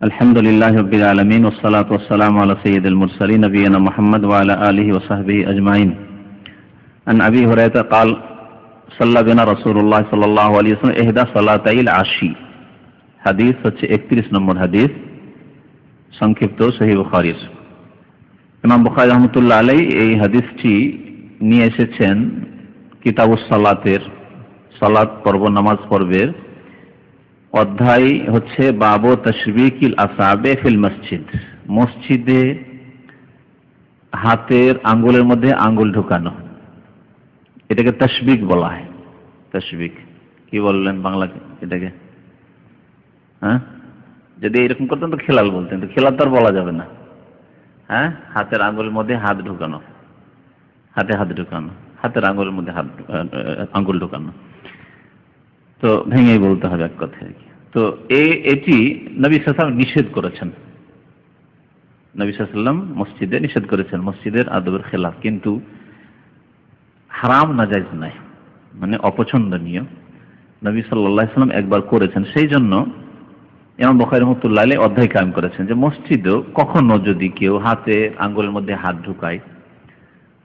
আলহামদুলিল্লাহি রাব্বিল আলামিন ওয়াসসালাতু ওয়াসসালামু আলা সাইয়্যিদিল মুরসালিন নবিয়িনা মুহাম্মদ ওয়া আলা আলিহি ওয়া সাহবিহি আজমাইন। আন আবি হুরায়রা قال صلى بنا رسول الله صلى الله عليه وسلم ইহদা সালাতাইল আশি। হাদিস হচ্ছে 31 নম্বর হাদিস, সংক্ষিপ্ত সহিহ বুখারীর। ইমাম বুখারী রাহমাতুল্লাহ আলাইহি এই হাদিসটি নিয়ে এসেছেন কিতাবুস সালাতের, সালাত পর্ব, নামাজ পর্বের অধ্যায় হচ্ছে বাবু তাশবিকিল আসাবে ফিল মসজিদ। মসজিদে হাতের আঙ্গুলের মধ্যে আঙ্গুল ঢোকানো, এটাকে তাশবিক বলা হয়। তাশবিক কি বললেন বাংলাকে এটাকে? হ্যাঁ, যদি এরকম করতেন তো খেলাল বলতেন, তো খেলাল তো আর বলা যাবে না। হ্যাঁ, হাতের আঙ্গুলের মধ্যে হাত ঢোকানো, হাতে হাত ঢোকানো, হাতের আঙ্গুলের মধ্যে আঙ্গুল ঢোকানো, তো ভেঙেই বলতে হবে এক কথায়। তো এটি নবী সাল্লাল্লাহু আলাইহি ওয়াসাল্লাম নিষেধ করেছেন। নবী সাল্লাল্লাহু আলাইহি ওয়াসাল্লাম মসজিদে নিষেধ করেছেন, মসজিদের আদবের খেলাফ, কিন্তু হারাম নাজায়েজ নাই, মানে অপছন্দনীয়। নবী সাল্লাল্লাহু আলাইহি ওয়াসাল্লাম একবার করেছেন, সেই জন্য ইমাম বুখারী রাহমাতুল্লাহ আলাইহি অধ্যায় কায়েম করেছেন যে মসজিদেও কখনো যদি কেউ হাতে আঙ্গুলের মধ্যে হাত ঢুকায়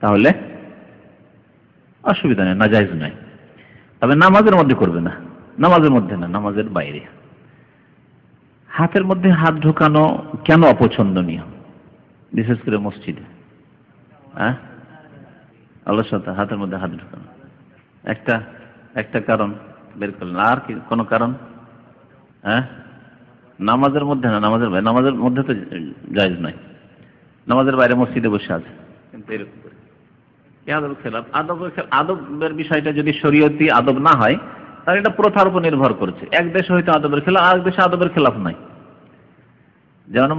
তাহলে অসুবিধা নেই, নাজায়েজ নাই। তবে নামাজের মধ্যে করবে না, নামাজের মধ্যে না, নামাজের বাইরে। হাতের মধ্যে হাত ঢোকানো কেন অপছন্দনীয়, বিশেষ করে মসজিদে? হ্যাঁ, অলসতা, হাতের মধ্যে হাত ঢোকানো একটা কারণ বের করলেন। আর কি কোনো কারণ? হ্যাঁ, নামাজের মধ্যে না, নামাজের বাইরে। নামাজের মধ্যে তো জায়েজ নাই, নামাজের বাইরে মসজিদে বসে আছে, কিন্তু এরকম করে আদব খেলাফ। আদবের বিষয়টা যদি শরীয়তি আদব না হয় তাহলে এটা প্রথার উপর নির্ভর করছে। এক দেশে হয়তো আদবের খেলাফ, আর এক দেশে আদবের খেলাফ নাই। যেমন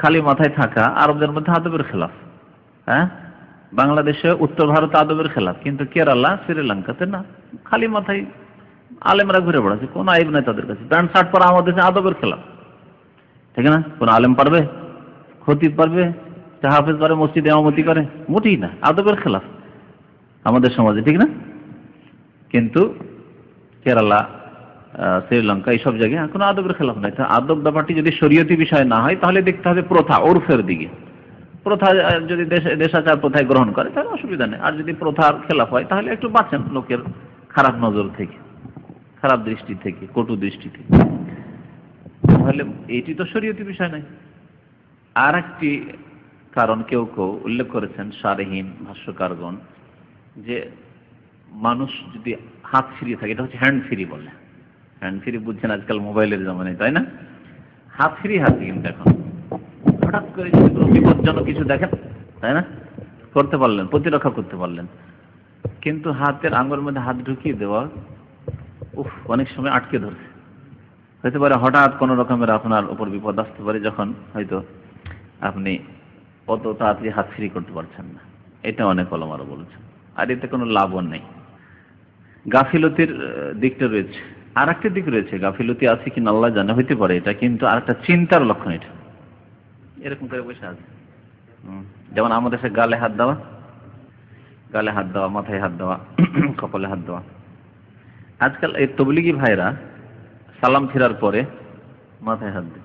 খালি মাথায় থাকা আরবদের মধ্যে আদবের খেলাফ। হ্যাঁ, বাংলাদেশে উত্তর ভারতে আদবের খেলাফ, কিন্তু কেরালা, শ্রীলঙ্কাতে না, খালি মাথায় আলেমরা ঘুরে বেড়াচ্ছে, কোনো আইব নাই তাদের কাছে। প্যান্ট শার্ট পরা আমাদের দেশে আদবের খেলাফ, ঠিক না? কোন আলেম পারবে? খতিব পারবে? হাফেজ পারে মসজিদে ইমামতি করে? মোটেই না, আদবের খেলাফ আমাদের সমাজে, ঠিক না? কিন্তু কেরালা, শ্রীলঙ্কা, এইসব জায়গায় কোনো আদবের খেলাফ নাই। আদব ব্যাপারটি যদি শরীয়তি বিষয় না হয় তাহলে দেখতে হবে প্রথা, ওরফের দিকে। প্রথা যদি দেশাচার প্রথায় গ্রহণ করে তাহলে অসুবিধা নেই। আর যদি প্রথার খেলাফ হয় তাহলে একটু বাঁচেন লোকের খারাপ নজর থেকে, খারাপ দৃষ্টি থেকে, কটু দৃষ্টি থেকে। তাহলে এটি তো শরীয়তি বিষয় নাই। আর একটি কারণ কেউ কেউ উল্লেখ করেছেন শারহীন ভাষ্যকারগণ, যে মানুষ যদি হাত ফিরিয়ে থাকে, এটা হচ্ছে হ্যান্ড ফ্রি বলে। হ্যান্ড ফ্রি বুঝছেন আজকাল মোবাইলের জামানায়, তাই না? হাত ফ্রি হাতে, কিন্তু এখন হঠাৎ করে যদি কোনো বিপজ্জনক কিছু দেখেন, তাই না, করতে পারলেন, প্রতিরক্ষা করতে পারলেন। কিন্তু হাতের আঙ্গুলের মধ্যে হাত ঢুকিয়ে দেওয়া অনেক সময় আটকে ধরছে। হতে পারে হঠাৎ কোনো রকমের আপনার উপর বিপদ আসতে পারে, যখন হয়তো আপনি অত তাড়াতাড়ি হাত ফ্রি করতে পারছেন না। এটা অনেক ওলামারা বলেছেন। আর এতে কোনো লাভও নেই, গাফিলতির দিকটা রয়েছে। আর একটা দিক রয়েছে, গাফিলতি আছে কিনা আল্লাহ জানে, হইতে পারে এটা, কিন্তু আর একটা চিন্তার লক্ষণ এটা। এরকম করে বসে আছে, যেমন আমাদের দেশে গালে হাত দেওয়া, গালে হাত দেওয়া, মাথায় হাত দেওয়া, কপালে হাত দেওয়া। আজকাল এই তবলিগি ভাইরা সালাম ফেরার পরে মাথায় হাত দেয়,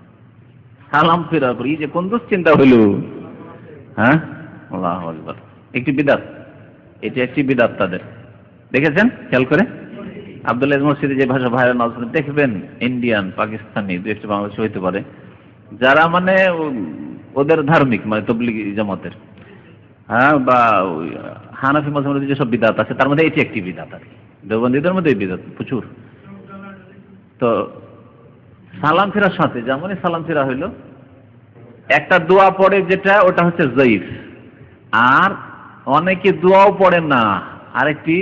সালাম ফেরার পরে। এই যে কোন দুশ্চিন্তা হইল! হ্যাঁ, আল্লাহু আকবার। একটি বিদআত, এটি একটি বিদআত তাদের। দেখেছেন খেয়াল করে? আব্দুল্লাহ মসজিদে যে ভাষা ভাইরা নামাজ পড়েন, দেখবেন ইন্ডিয়ান, পাকিস্তানি, দু একটা বাংলাদেশি হইতে পারে, যারা মানে ওদের ধার্মিক, মানে তবলিগি জামাতের, হ্যাঁ, বা হানাফি মাযহাবের যেসব বিদআত আছে তার মধ্যে এটি একটি বিদআত আছে। দেওবন্দীদের মধ্যে এই বিদআত প্রচুর। তো সালাম ফেরার সাথে, যেমনই সালাম ফেরা হইল, একটা দোয়া পড়ে যেটা, ওটা হচ্ছে জয়ীফ। আর অনেকে দোয়াও পড়ে না, আরেকটি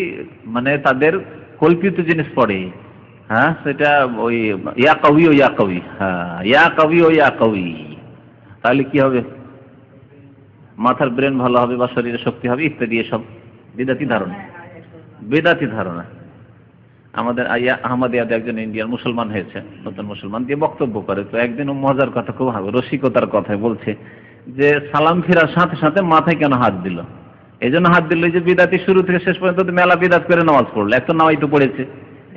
মানে তাদের কল্পিত জিনিস পড়ে। হ্যাঁ, সেটা ওই ইয়া কবি ও ইয়া কবি, হ্যাঁ, ইয়া কবি ও ইয়া কবি। তাহলে কি হবে? মাথার ব্রেন ভালো হবে বা শরীরে শক্তি হবে ইত্যাদি, এসব বিদাতি ধারণা, বেদাতি ধারণা। আমাদের আহমদিয়াতে একজন ইন্ডিয়ান মুসলমান হয়েছে, নতুন মুসলমান, দিয়ে বক্তব্য করে। তো একদিন মজার কথা, খুব রসিকতার কথায় বলছে যে সালাম ফেরার সাথে সাথে মাথায় কেন হাত দিল? এই জন্য হাত দিল যে বিদাতি শুরু থেকে শেষ পর্যন্ত মেলা বিদাত করে নামাজ পড়লো, এক তো নামাই তো পড়েছে,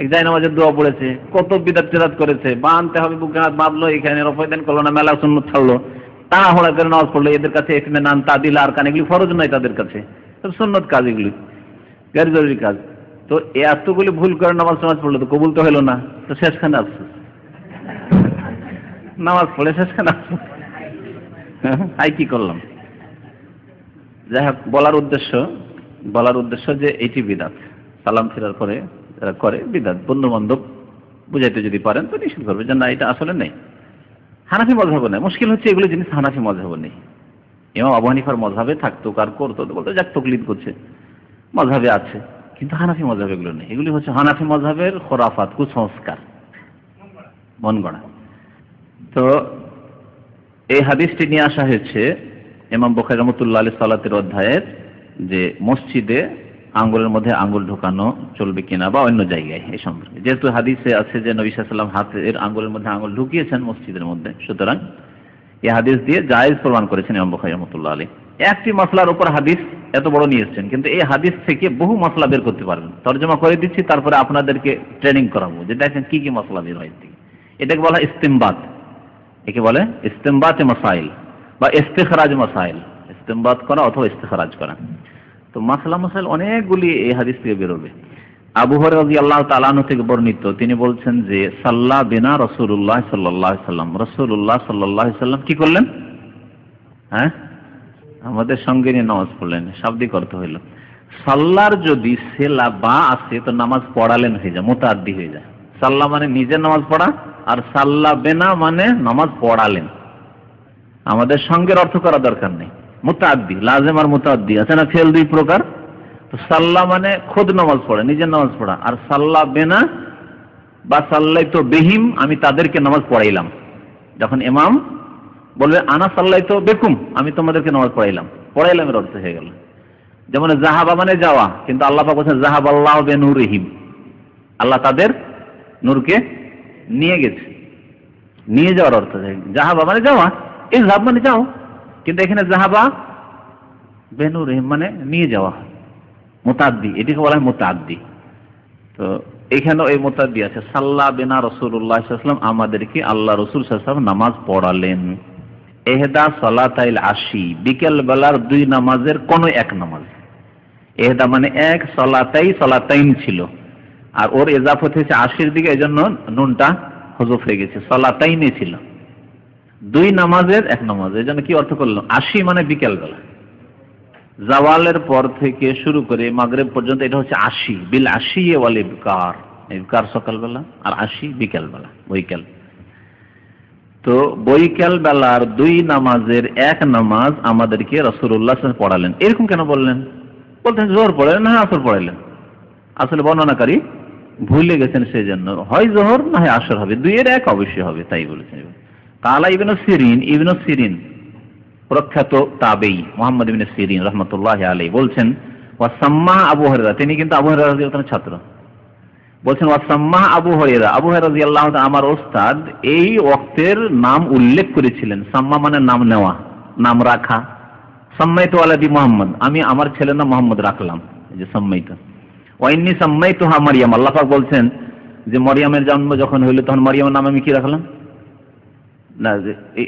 এক জায় নামাজের দোয়া পড়েছে, কত বিদাত টিদাত করেছে, বাঁধতে হবে বুকে হাত বাঁধলো, এখানে রফায়দান করলো না, মেলা সুন্নত ছাড়লো, তাড়াহুড়া করে নামাজ পড়লো। এদের কাছে ইতমিনান, তাদিল, আরকান এগুলি ফরজ নয় তাদের কাছে, সব সুন্নত কাজ, এগুলি গাড়ি জরুরি কাজ। তো এতগুলি ভুল করে নামাজ পড়লো, তো কবুল তো হলো না, তো শেষখানে আফসোস, নামাজ পড়ে শেষখানে আফসোস, তাই কি করলাম। যাই হোক, বলার উদ্দেশ্য যে এটি বিদাত, সালাম ফেরার পরে যারা করে বিদাত, বন্ধু বান্ধব বুঝাইতে যদি পারেন তো নিষেধ করবে যে না এটা আসলে নেই। হানাফি মযহাবে নেই, মুশকিল হচ্ছে এগুলো জিনিস হানাফি মযহাবে নেই। ইমাম আবু হানিফার মযহাবে থাকতো, কার করতো বলতো যাক তকলিদ করছে, মযহাবে আছে, কিন্তু হানাফি মযহাবে এগুলো নেই। এগুলি হচ্ছে হানাফি মযহাবের খোরাফাত, কুসংস্কার, মন গড়া। তো এই হাদিসটি নিয়ে আসা হয়েছে ইমাম বুখারী রাহমাতুল্লাহ আলাইহি সালাতের অধ্যায়ের, যে মসজিদে আঙ্গুলের মধ্যে আঙ্গুল ঢোকানো চলবে কিনা বা অন্য জায়গায়, এই সম্পর্কে। যেহেতু হাদিসে আছে যে নবী সাল্লাল্লাহু আলাইহি ওয়াসাল্লাম হাতের আঙ্গুলের মধ্যে আঙ্গুল ঢুকিয়েছেন মসজিদের মধ্যে, সুতরাং এই হাদিস দিয়ে জায়েজ প্রমাণ করেছেন ইমাম বুখারী রাহমাতুল্লাহ আলাইহি। একটি মাসলার উপর হাদিস এত বড় নিয়ে এসেছেন, কিন্তু এই হাদিস থেকে বহু মাসলা বের করতে পারবেন। তরজমা করে দিচ্ছি, তারপরে আপনাদেরকে ট্রেনিং করাবো যে দেখেন কি কি মাসলা বের হয় থেকে। এটাকে বলা হয় ইস্তিমবাত, একে বলে ইস্তিমবাতে মাসাইল বা ইস্তিখরাজ মাসাইল, ইস্তিমবাত করা অথবা ইস্তিখরাজ করা। তো মাসলা মাসাইল অনেকগুলি এই হাদিস থেকে বেরোবে। আবু হুরায়রা রাদিয়াল্লাহু তাআলা আনহু থেকে বর্ণিত, তিনি বলছেন যে সাল্লা বিনা রাসূলুল্লাহ সাল্লাল্লাহু আলাইহি সাল্লাম, রাসূলুল্লাহ সাল্লাল্লাহু আলাইহি সাল্লাম কি করলেন? হ্যাঁ, আমাদের সঙ্গে নিয়ে নামাজ পড়লেন। শাব্দিক অর্থ হইল সাল্লার যদি সেলা বা আছে তো নামাজ পড়ালেন হয়ে যায়, মুতাআদ্দি হয়ে যায়। সাল্লা মানে নিজের নামাজ পড়া, আর সাল্লা বিনা মানে নামাজ পড়ালেন। আমাদের সঙ্গের অর্থ করা দরকার নেই, মুতাআদ্দি, লাজিম আর মুতাআদ্দি আছে না, ফেল দুই প্রকার। তো সাল্লা মানে খুদ নামাজ পড়া, নিজের নামাজ পড়া, আর সাল্লা বিনা বা সাল্লাইতু বিহিম, আমি তাদেরকে নামাজ পড়াইলাম। যখন ইমাম বলবে আনা সাল্লাইতু বিকুম, আমি তোমাদেরকে নামাজ পড়াইলাম এর অর্থ হয়ে গেল। যেমন যাহাবা মানে যাওয়া, কিন্তু আল্লাহ পাক বলেছেন যাহাবাল্লাহু বিনুরিহিম, আল্লাহ তাদের নূরকে নিয়ে গেছে, নিয়ে যাওয়ার অর্থ। যাহাবা মানে যাওয়া, ইযহাব মানে যাও, কিন্তু এখানে যাহাবা বিনুরিহিম মানে নিয়ে যাওয়া, মুতাআদ্দি, এটিকে বলা হয় মুতাআদ্দি। তো এখানেও এই মুতাআদ্দি আছে, সাল্লা বিনা রাসূলুল্লাহ সাল্লাল্লাহু আলাইহি ওয়াসাল্লাম, আমাদেরকে আল্লাহ রাসূল সাল্লাল্লাহু আলাইহি ওয়াসাল্লাম নামাজ পড়ালেন। এহদা সালাতাইল আশি, বিকেল বেলার দুই নামাজের কোন এক নামাজ। এহদা মানে এক, সালাতাইন ছিল, আর ওর ইজাফত হয়েছে আশির দিকে, এজন্য নুনটা হযফ হয়ে গেছে, সালাতাইনে ছিল, দুই নামাজের এক নামাজ। এজন্য কি অর্থ করলো? আশি মানে বিকেল বেলা, জাওয়ালের পর থেকে শুরু করে মাগরিব পর্যন্ত, এটা হচ্ছে আশি। বিল আশি ওয়াল ইবকার, ইবকার সকালবেলা আর আশি বিকেল বেলা, বৈকাল। তো বৈকাল বেলার দুই নামাজের এক নামাজ আমাদেরকে রাসূলুল্লাহ সাল্লাল্লাহু আলাইহি ওয়াসাল্লাম পড়ালেন। এরকম কেন বললেন? বলতেন জোহর পড়ালেন না আসর পড়ালেন, আসলে বর্ণনাকারী ভুলে গেছেন, সেই জন্য হয় জোহর না হয় আসর হবে, দুইয়ের এক অবশ্যই হবে, তাই বলেছেন। কালা ইবনে সিরিন প্রখ্যাত তাবেঈ মুহাম্মদ ইবনে সিরিন রাহমাতুল্লাহি আলাইহি বলছেন, ওয়াসাম্মা আবু হুরায়রা, তিনি কিন্তু আবু হুরায়রা রাদিয়াল্লাহু তাআলার ছাত্র, বলছেন ওয়াসাম্মা আবু হুরায়রা, আবু হুরায়রা রাদিয়াল্লাহু তাআলা আমার ওস্তাদ এই ওয়াক্তের নাম উল্লেখ করেছিলেন। সাম্মা মানে নাম নেওয়া, নাম রাখা। সাম্মাইতু ওয়ালাদি মুহাম্মদ, আমি আমার ছেলের নাম মুহাম্মদ রাখলাম, এই যে সাম্মাইতু। ওয়া ইন্নী সাম্মাইতুহা মারইয়াম, আল্লাহ পাক বলছেন যে মারইয়ামের জন্ম যখন হইল তখন মারইয়ামের নাম আমি কি রাখলাম না,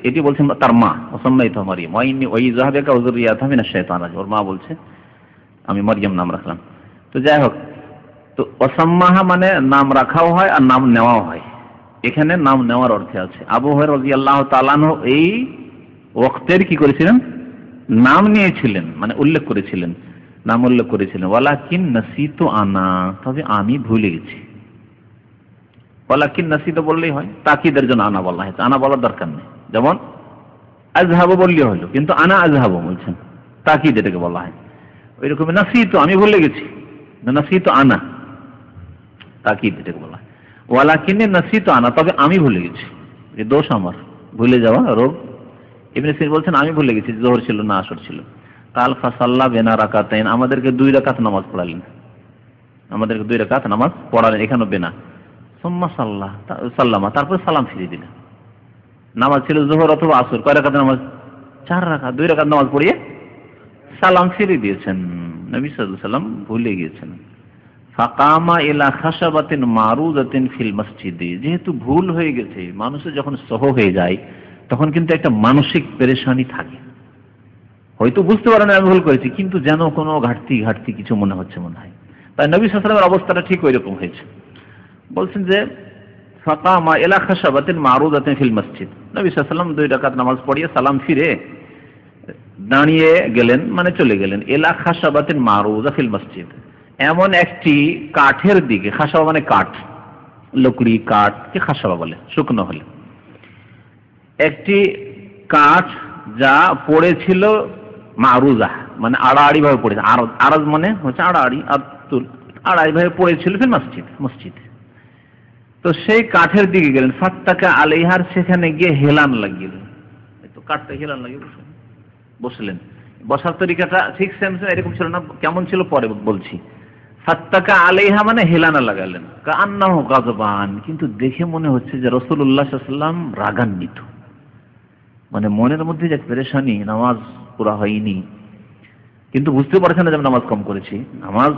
এটি বলছেন তার মা, সাম্মাইতুহা মারইয়াম। ওয়া ইন্নী ওয়াইযাহাবাকা ওযুররিয়াতাহা মিনাশ শাইতানির রাজিম, ওর মা বলছে আমি মারইয়াম নাম রাখলাম। তো যাই হোক, তো ওয়াসাম্মাহা মানে নাম রাখাও হয় আর নাম নেওয়াও হয়, এখানে নাম নেওয়ার অর্থে আছে। আবু হুরায়রা রাদিয়াল্লাহু তাআলা আনহু এই ওয়াক্তের কি করেছিলেন? নাম নিয়েছিলেন, মানে উল্লেখ করেছিলেন, নাম উল্লেখ করেছিলেন। ওয়ালাকিন নাসিতু আনা, তবে আমি ভুলে গেছি। ওয়ালাকিন নাসিতু বললেই হয়, তাকিদের জন্য আনা বলা হয়েছে, আনা বলার দরকার নেই। যেমন আযহাবু বললেই হলো, কিন্তু আনা আযহাবু বলছেন, তাকিদ এটাকে বলা হয়। ওই রকম নাসিতু আমি ভুলে গেছি, নাসিতু আনা, তাকিদ এটাকে বলা হয়। ওয়ালাকিন নাসিতু আনা, তবে আমি ভুলে গেছি, এই দোষ আমার, ভুলে যাওয়া রোগ। ইবনে সিরিন বলছেন আমি ভুলে গেছি যোহর ছিল না আসর ছিল। কাল ফাসাল্লা বিনা রাকাতাইন, আমাদেরকে 2 রাকাত নামাজ পড়ালেন, আমাদেরকে 2 রাকাত নামাজ পড়ালেন, এখানেও বিনা। সুম্মা সাল্লামা, তারপর সালাম ফিরিয়ে দিলেন। নামাজ ছিল যোহর অথবা আসর, কয় রাকাত নামাজ? 4 রাকাত, 2 রাকাত নামাজ পড়িয়ে সালাম ফিরিয়ে দিয়েছেন। নবী সাল্লাল্লাহু আলাইহি ওয়াসাল্লাম ভুলে গিয়েছেন। ফাকামা ইলা খাশাবাতিন মারুদাতিন ফিল মসজিদে, যেহেতু ভুল হয়ে গেছে, মানুষের যখন সহ হয়ে যায় তখন কিন্তু একটা মানসিক পেরেশানি থাকে, হয়তো বুঝতে পারে না আমি ভুল করেছি, কিন্তু যেন কোনো ঘাটতি কিছু মনে হচ্ছে মনে হয়। তাই নবী সাল্লাল্লাহু আলাইহি ওয়াসাল্লামের অবস্থাটা ঠিক ওই রকম হয়েছে। বলছেন যে ফাকামা ইলা খাশাবাতিন মারুদাতিন ফিল মসজিদ, নবী সাল্লাল্লাহু আলাইহি ওয়াসাল্লাম 2 রাকাত নামাজ পড়িয়ে সালাম ফিরে দাঁড়িয়ে গেলেন, মানে চলে গেলেন ইলা খাশাবাতিন মারুদা ফিল মসজিদ, এমন একটি কাঠের দিকে, খাসাবা মানে কাঠ, লকড়ি কাঠ কি খাসাবা বলে শুকনো হলে, একটি কাঠ যা পড়েছিল মারুজা মানে আড়াআড়ি ভাবে পড়েছে, আরাজ মানে হচ্ছে আড়াআড়ি, আড়াআড়ি ভাবে পড়েছিল ফিল মসজিদ। তো সেই কাঠের দিকে গেলেন, ফাত্তাকা আলাইহার, সেখানে গিয়ে হেলান লাগিয়ে দিলেন, তো কাঠটা হেলান লাগিয়ে বসলেন। বসার তরিকাটা ঠিক সেম এরকম ছিল না, কেমন ছিল পরে বলছি। ফাত্তাকা আলাইহা মানে হেলানা লাগালেন, কান্নাহু গাযবান, কিন্তু দেখে মনে হচ্ছে যে রাসূলুল্লাহ সাল্লাল্লাহু আলাইহি ওয়াসাল্লাম রাগান্বিত, মানে মনের মধ্যে যে পেরেশানি, নামাজ পুরা হয়নি, কিন্তু বুঝতে পারছেন না যে আমি নামাজ কম করেছি, নামাজ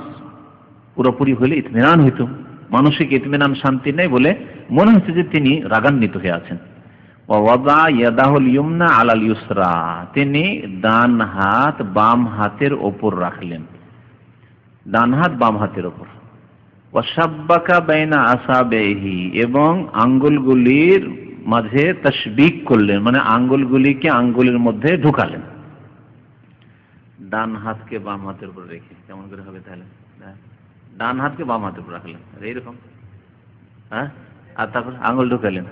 পুরোপুরি হলে ইতমিনান হইতো, মানসিক ইতমিনান শান্তি নেই বলে মনে হচ্ছে যে তিনি রাগান্বিত হয়ে আছেন। ওয়াদা ইয়াদাহুল ইয়ুমনা আলাল ইউসরা, তিনি ডান হাত বাম হাতের ওপর রাখলেন, ডান হাত বাম হাতের ওপর। ওয়াসাব্বাকা বাইনা আসাবিহি, এবং আঙ্গুলগুলির মাঝে তাসবিক করলেন, মানে আঙ্গুলগুলিকে আঙ্গুলের মধ্যে ঢুকালেন, ডান হাতকে বাম হাতের উপর রেখে। কেমন করে হবে তাহলে? ডান হাতকে বাম হাতের উপর রাখলেন এইরকম, হ্যাঁ, আর তারপর আঙ্গুল ঢুকালেন,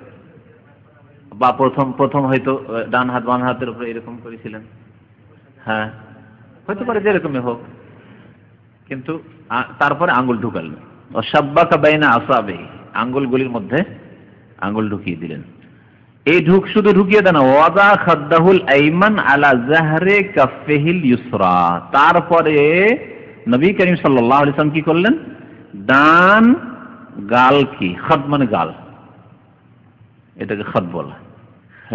বা প্রথম হয়তো ডান হাত বাম হাতের উপর এরকম করেছিলেন, হ্যাঁ হয়তো পারে যেরকমই হোক, কিন্তু তারপরে আঙ্গুল ঢুকালেন। ওয়াসাব্বাকা বাইনা আসাবিহি, আঙ্গুলগুলির মধ্যে আঙ্গুল ঢুকিয়ে দিলেন। এই শুধু ঢুকিয়ে দেন, ওয়াদা খাদ্দাহুল আইমান আলা জাহরে কাফফিহিল ইউসরা, তারপরে নবী করিম সাল্লাল্লাহু আলাইহি ওয়াসাল্লাম কি করলেন, ডান গালকে, খাদ মানে গাল, এটাকে খাদ বলা,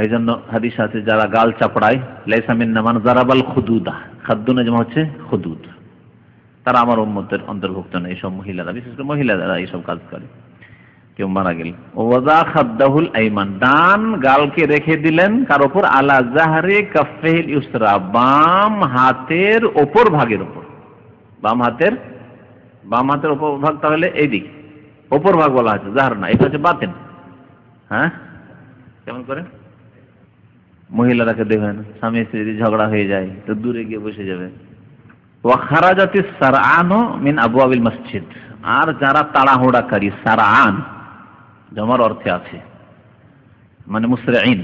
এই জন্য হাদিস আছে যারা গাল চাপড়ায়, লাইসা মিন্না মান জারাবাল খুদুদা, খাদ্দুনা যেমন হচ্ছে খুদুদ, তারা আমার উম্মতের অন্তর্ভুক্ত নয়। এইসব মহিলারা, বিশেষ করে মহিলারা এইসব কাজ করে, কেউ মারা গেল। ওয়াদা খাদ্দাহুল আইমান, ডান গালকে রেখে দিলেন কার ওপর, আলা জাহরে কাফফিহিল ইউসরা, বাম হাতের ওপর ভাগের ওপর, বাম হাতের ওপর ভাগ, তাহলে এইদিক ওপর ভাগ বলা হচ্ছে, জাহর না, এটা হচ্ছে বাতেন। হ্যাঁ, কেমন করে মহিলারাকে দেখবেন, স্বামী স্ত্রী ঝগড়া হয়ে যায় তো দূরে গিয়ে বসে যাবে। ওয়া খারাজাতিস সারআনু মিন আবওয়াবিল মসজিদ, আর যারা তাড়াহুড়াকারী, সারআন জমার অর্থে আছে, মানে মুসরিঈন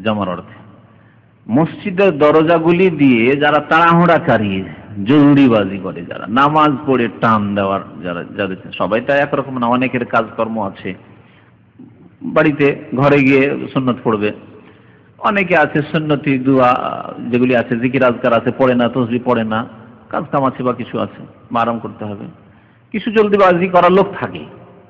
জমার অর্থে, মসজিদের দরজাগুলি দিয়ে যারা তাড়াহুড়াকারী, জরুরিবাজি করে, যারা নামাজ পড়ে টান দেওয়ার, যাদের সবাই তো একরকম না, অনেকের কাজকর্ম আছে, বাড়িতে ঘরে গিয়ে সুন্নত পড়বে, অনেকে আছে সুন্নতি দোয়া যেগুলি আছে, জিকির আজকার আছে, পড়ে না, তসবিহ পড়ে না, কাজ কাম আছে বা কিছু আছে, বা আরাম করতে হবে, কিছু জলদিবাজি করার লোক থাকে,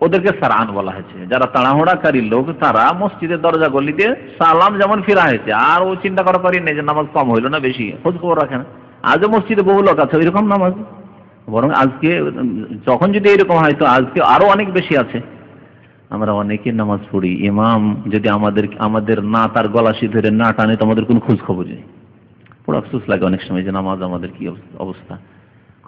ওদেরকে সারআন বলা হয়েছে। যারা তাড়াহুড়াকারী লোক, তারা মসজিদের দরজা গলি দিয়ে সালাম যেমন ফিরা হয়েছে, আর ও চিন্তা করা পারি নেই যে নামাজ কম হইলো না বেশি, খোঁজ খবর রাখে না। আজও মসজিদে বহু লোক আছে এরকম নামাজ, বরং আজকে যখন যদি এরকম হয় তো আজকে আরো অনেক বেশি আছে। আমরা অনেকে নামাজ পড়ি, ইমাম যদি আমাদের না তার গলাশি ধরে না টানে তো আমাদের কোনো খোঁজ খবর নেই। বড় আফসোস লাগে অনেক সময় যে নামাজ আমাদের কি অবস্থা,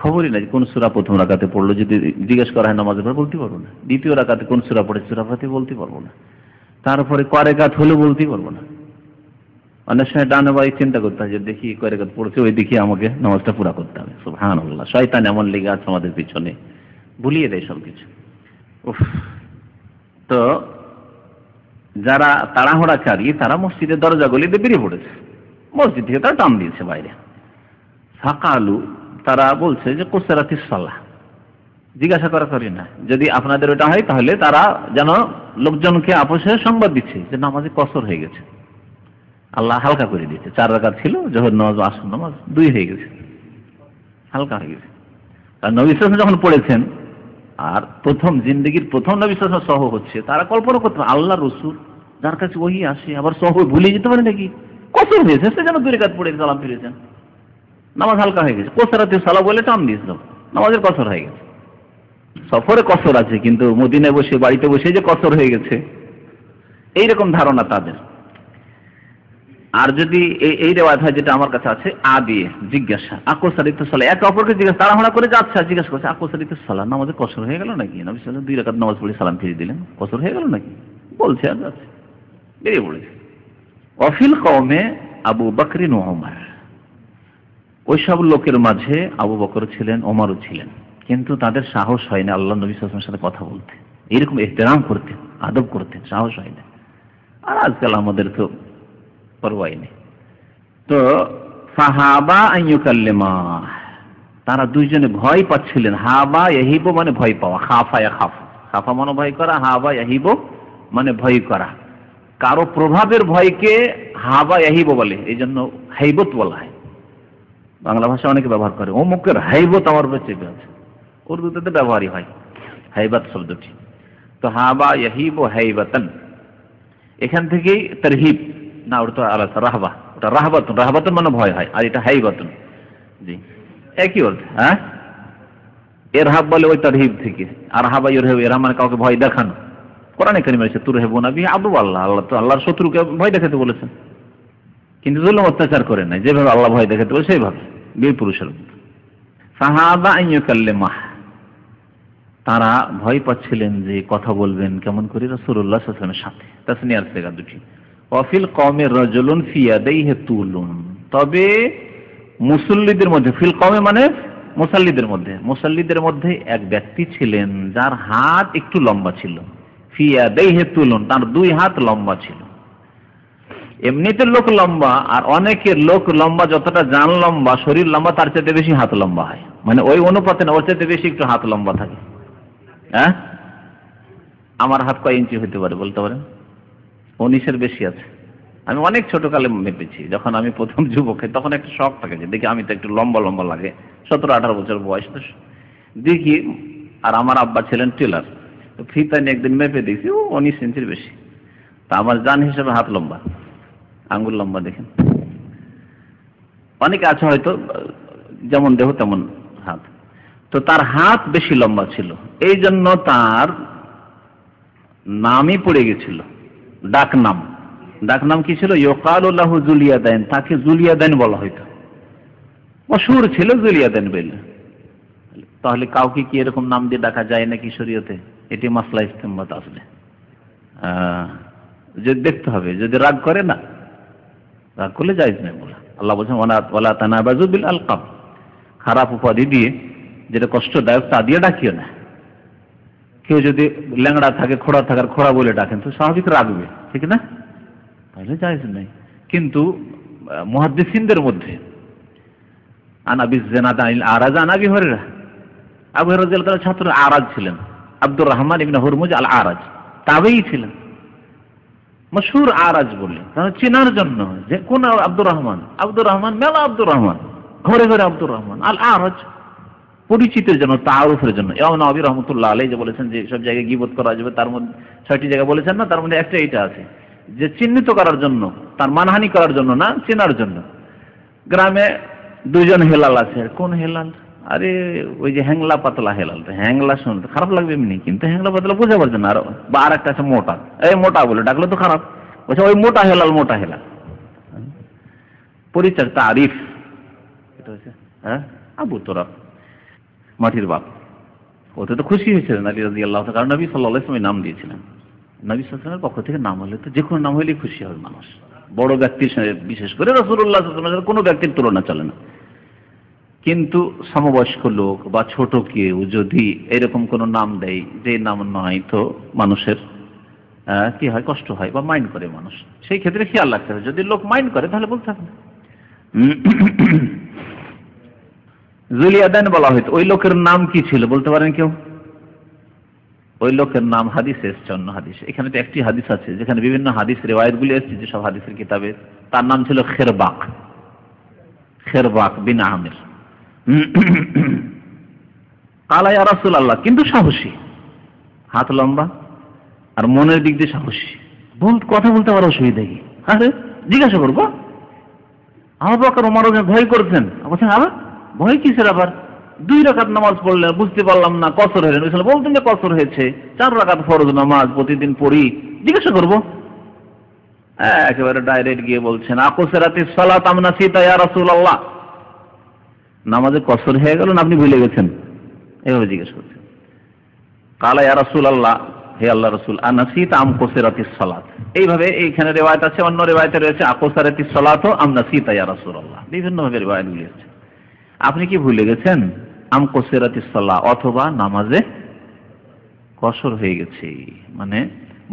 খবরই নাই। কোন সূরা প্রথম রাকাতে পড়লো যদি জিজ্ঞেস করা হয় নামাজের পর, বলতে পারবো না। দ্বিতীয় রাকাতে কোন সূরা পড়ে, সূরা ফাতিহা বলতে পারবো না। তারপরে কয় রাকাত হলো বলতে পারবো না। অনেক সময় ডানে বাই চিন্তা করতে হয় যে দেখি কয় রাকাত পড়ছে, ওই দিকে আমাকে নামাজটা পুরা করতে হবে। সুবহানাল্লাহ, শয়তান এমন লেগে আছে আমাদের পিছনে, ভুলিয়ে দেয় সবকিছু। উফ। তো যারা তাড়াহুড়াকারী, তারা মসজিদের দরজাগুলিতে বেরিয়ে পড়েছে, মসজিদ থেকে তারা টান দিয়েছে বাইরে। ফাকালু, তারা বলছে যে কুসরাতিস সালাহ, জিজ্ঞাসা করা করি না, যদি আপনাদের ওটা হয় তাহলে তারা যেন লোকজনকে আপোষে সংবাদ দিচ্ছে যে নামাজে কসর হয়ে গেছে, আল্লাহ হালকা করে দিয়েছে। 4 রাকাত ছিল, জোহর নামাজ আসর নামাজ 2 হয়ে গেছে, হালকা হয়ে গেছে। আর নবী সাল্লাল্লাহু আলাইহি ওয়াসাল্লাম যখন পড়েছেন, আর প্রথম জিন্দেগির প্রথম নবী সাল্লাল্লাহু আলাইহি ওয়াসাল্লাম সহ হচ্ছে, তারা কল্পনা করতে আল্লাহ রসুল যার কাছে ওহী আসে আবার সহ ভুলে যেতে পারে নাকি, কসর হয়েছে, সে যেন 2 রাকাত পড়ে সালাম ফিরেছেন, নামাজ হালকা হয়ে গেছে। কুসরাতিস সালাহ বলে টান দিয়েছিল, নামাজের কসর হয়ে গেছে। সফরে কসর আছে, কিন্তু মদিনায় বসে বাড়িতে বসে যে কসর হয়ে গেছে, এইরকম ধারণা তাদের। আর যদি এই রেওয়াজ হয়, যেটা আমার কাছে আছে, আ দিয়ে জিজ্ঞাসা, আকসারিত সালাহ, একে অপরকে জিজ্ঞাসা, তাড়াহুড়া করে যাচ্ছে আর জিজ্ঞাসা করছে, আকসারিত সালাহ, নামাজে কসর হয়ে গেল নাকি? নবী সাল্লাল্লাহু আলাইহি ওয়াসাল্লাম 2 রাকাত নামাজ পড়ে সালাম ফিরিয়ে দিলেন, কসর হয়ে গেল নাকি? বলছে আর যাচ্ছে, বেরিয়ে পড়েছে। অফিল কওমে আবু বকরিন ওয়া ওমর, ওইসব লোকের মাঝে আবু বকর ছিলেন, ওমরও ছিলেন, কিন্তু তাদের সাহস হয় না আল্লাহ নবী সাল্লাল্লাহু আলাইহি ওয়াসাল্লামের সাথে কথা বলতে, এরকম ইহতিরাম করতে, আদব করতে সাহস হয় না। আর আজকাল আমাদের তো পরোয়াই নেই। তো ফাহাবা আন ইউকাল্লিমা, তারা দুইজনে ভয় পাচ্ছিলেন। হাবা ইয়াহিবু মানে ভয় পাওয়া, খাফা ইয়াখাফ, খাফা মানে ভয় করা, হাবা ইয়াহিবু মানে ভয় করা। কারো প্রভাবের ভয়কে হাবা ইয়াহিবু বলে, এই জন্য হাইবত বলা হয়। বাংলা ভাষা অনেকে ব্যবহার করে, অমুকের হাইবত আমার উপরে চেপে আছে, উর্দুতে ব্যবহারই হয় হাইবাত শব্দটি। তো হাবা ইয়াহিবু হাইবাতান, এখান থেকেই তারহিব না, ওটা তো আলাদা, রাহবা, ওটা রাহবাতুন, রাহবাতুন মানে ভয় হয়, আর এটা হাইবাতুন, জি একই অর্থ। হ্যাঁ, ইরহাব বলে ওই তারহিব থেকে, আর হাবা ইরহাব, ইরহাব মানে কাউকে ভয় দেখানো। কোরআনে কারিমে আছে তুরহিবুনা বিহি আদুওয়াল্লাহ, আল্লাহ তো আল্লাহর শত্রুকে ভয় দেখাতে বলেছেন, কিন্তু জুলুম অত্যাচার করেন নাই, যেভাবে আল্লাহ ভয় দেখাতে বলে সেইভাবে বীর পুরুষের মতো। ফাহাবা আন ইউকাল্লিমাহ, তারা ভয় পাচ্ছিলেন যে কথা বলবেন কেমন করে রাসূলুল্লাহ সাল্লাল্লাহু আলাইহি ওয়াসাল্লামের সাথে। তাসনিয়ার সিগা দুটি। ওয়াফিল কওমে রাজুলুন ফি ইয়াদাইহি তুলুন, তবে মুসল্লিদের মধ্যে, ফিল কওমে মানে মুসল্লিদের মধ্যে এক ব্যক্তি ছিলেন যার হাত একটু লম্বা ছিল। ফি ইয়াদাইহি তুলুন, তার 2 হাত লম্বা ছিল। এমনিতে লোক লম্বা, আর অনেকের লোক লম্বা যতটা জান লম্বা, শরীর লম্বা, তার চাইতে বেশি হাত লম্বা হয়, মানে ওই অনুপাতে না, ওর চাইতে বেশি একটু হাত লম্বা থাকে। হ্যাঁ, আমার হাত কয় ইঞ্চি হতে পারে বলতে পারেন? 19-এর বেশি আছে। আমি অনেক ছোট কালে মেপেছি, যখন আমি প্রথম যুবক, তখন একটা শখ থাকে যে দেখি আমি তো একটু লম্বা লম্বা লাগে, 17-18 বছর বয়স তো দেখি। আর আমার আব্বা ছিলেন টেলার, তো ফিতা নিয়ে একদিন মেপে দেখছি ও 19 ইঞ্চির বেশি। তা আমার জান হিসেবে হাত লম্বা, আঙ্গুল লম্বা দেখেন। অনেকে আছে হয়তো যেমন দেহ তেমন হাত, তো তার হাত বেশি লম্বা ছিল, এই জন্য তার নামই পড়ে গেছিল, ডাক নাম কি ছিল? ইউকালু লাহু জুলিয়াদাইন, তাকে জুলিয়াদাইন বলা হইতো, মশহুর ছিল জুলিয়াদাইন বলে। তাহলে কাউকে কি এরকম নাম দিয়ে ডাকা যায় নাকি শরীয়তে? এটি মাসলা ইস্তেমবাত আসলে যদি দেখতে হবে, যদি রাগ করে না, রাগ করলে জায়েজ নেই বলা। আল্লাহ বলছেন ওয়ালা তানাবাজু বিল আলকাব, খারাপ উপাধি দিয়ে, যেটা কষ্টদায়ক তা দিয়ে ডাকিও না। কেউ যদি ল্যাংড়া থাকে, খোড়া থাকার খোড়া বলে ডাকেন তো স্বাভাবিক রাখবে, ঠিক না? তাহলে জায়েজ নেই। কিন্তু মুহাদ্দিসিনদের মধ্যে আনাবিজ জানাত আনিল আরাজ আনাবি হরেরা, আবু হুরায়রা রাদিয়াল্লাহু তাআলা ছাত্র আরাজ ছিলেন, আব্দুর রহমান ইবনে হুরমুজ আল আরাজ তাবেঈ ছিলেন, মশহুর আরাজ বলে, কারণ চেনার জন্য যে কোন আব্দুর রহমান মেলা আব্দুর রহমান, ঘরে ঘরে আব্দুর রহমান আল আরাজ, পরিচিতের জন্য, তাআরুফের জন্য। ইমাম নববী রাহমাতুল্লাহ আলাইহি যে বলেছেন যে সব জায়গায় গীবত করা যাবে, তার মধ্যে 6টি জায়গা বলেছেন না, তার মধ্যে একটা এইটা আছে যে চিহ্নিত করার জন্য, তার মানহানি করার জন্য না, চেনার জন্য। গ্রামে 2 জন হেলাল আছে, কোন হেলাল? আরে ওই যে হ্যাংলা পাতলা হেলাল, হ্যাংলা শুনতে খারাপ লাগবে এমনি, কিন্তু হ্যাংলা পাতলা বোঝাবার জন্য। আর একটা আছে মোটা, এই মোটা বলে ডাকলে তো খারাপ, বলছে ওই মোটা হেলাল, মোটা হেলাল, পরিচয় তারিফ। এটা হচ্ছে হ্যাঁ আবু তোরাব, মাটির বাপ। ওতে তো খুশি হয়েছিলেন আলী রাদিয়াল্লাহু তাআলা, কারণ নবী সাল্লাল্লাহু আলাইহি ওয়াসাল্লাম নাম দিয়েছিলেন। নবী সাল্লাল্লাহু আলাইহি ওয়াসাল্লামের পক্ষ থেকে নাম হলে তো যে কোনো নাম হলেই খুশি হবে মানুষ, বড় ব্যক্তির সঙ্গে, বিশেষ করে রাসূলুল্লাহ সাল্লাল্লাহু আলাইহি ওয়াসাল্লাম কোনো ব্যক্তির তুলনা চলে না। কিন্তু সমবয়স্ক লোক বা ছোট কেউ যদি এরকম কোনো নাম দেয় যে নাম নয়, তো মানুষের কি হয়, কষ্ট হয় বা মাইন্ড করে মানুষ। সেই ক্ষেত্রে খেয়াল রাখতে হবে, যদি লোক মাইন্ড করে তাহলে বলতে হবে। জুলিয়াদান বলা হয়তো, ওই লোকের নাম কি ছিল বলতে পারেন কেউ? ওই লোকের নাম হাদিসে এসছে, অন্য হাদিসে। এখানে তো একটি হাদিস আছে যেখানে বিভিন্ন হাদিস রিওয়ায়াতগুলি এসেছে, যে সব হাদিসের কিতাবে। তার নাম ছিল খেরবাক বিন আমির। কালা ইয়া রাসূলুল্লাহ, কিন্তু সাহসী, হাত লম্বা আর মনের দিক দিয়ে সাহসী, কথা বলতে আমার অসুবিধা কি? আরে জিজ্ঞাসা করবো। আবু বকর ওমর ভয় করছেন, বলছেন আবার ভয় কিসের? আবার 2 রাকাত নামাজ পড়লেন, বুঝতে পারলাম না, কসর হলেন। নবী বলতেন যে কসর হয়েছে, 4 রাকাত ফরজ নামাজ প্রতিদিন পড়ি, জিজ্ঞাসা করবো? একেবারে ডাইরেক্ট গিয়ে বলছেন আকসরাতিস সালাত আম নাসিতা ইয়া রাসূলুল্লাহ, নামাজে কসর হয়ে গেল না আপনি ভুলে গেছেন? এভাবে জিজ্ঞেস করছেন। কালা ইয়া রাসূলুল্লাহ, হে আল্লাহ রাসূল, আনাসিতা আম কসরাতিস সালাত। এইভাবে এইখানে রিওয়ায়াত আছে, অন্য রিওয়ায়াতে রয়েছে আকসরাতিস সালাত আম নাসিতা ইয়া রাসূলুল্লাহ, বিভিন্ন ভাবে রিওয়ায়াতগুলি আছে। আপনি কি ভুলে গেছেন? আম কসরাতিস সালাহ, অথবা নামাজে কসর হয়ে গেছে, মানে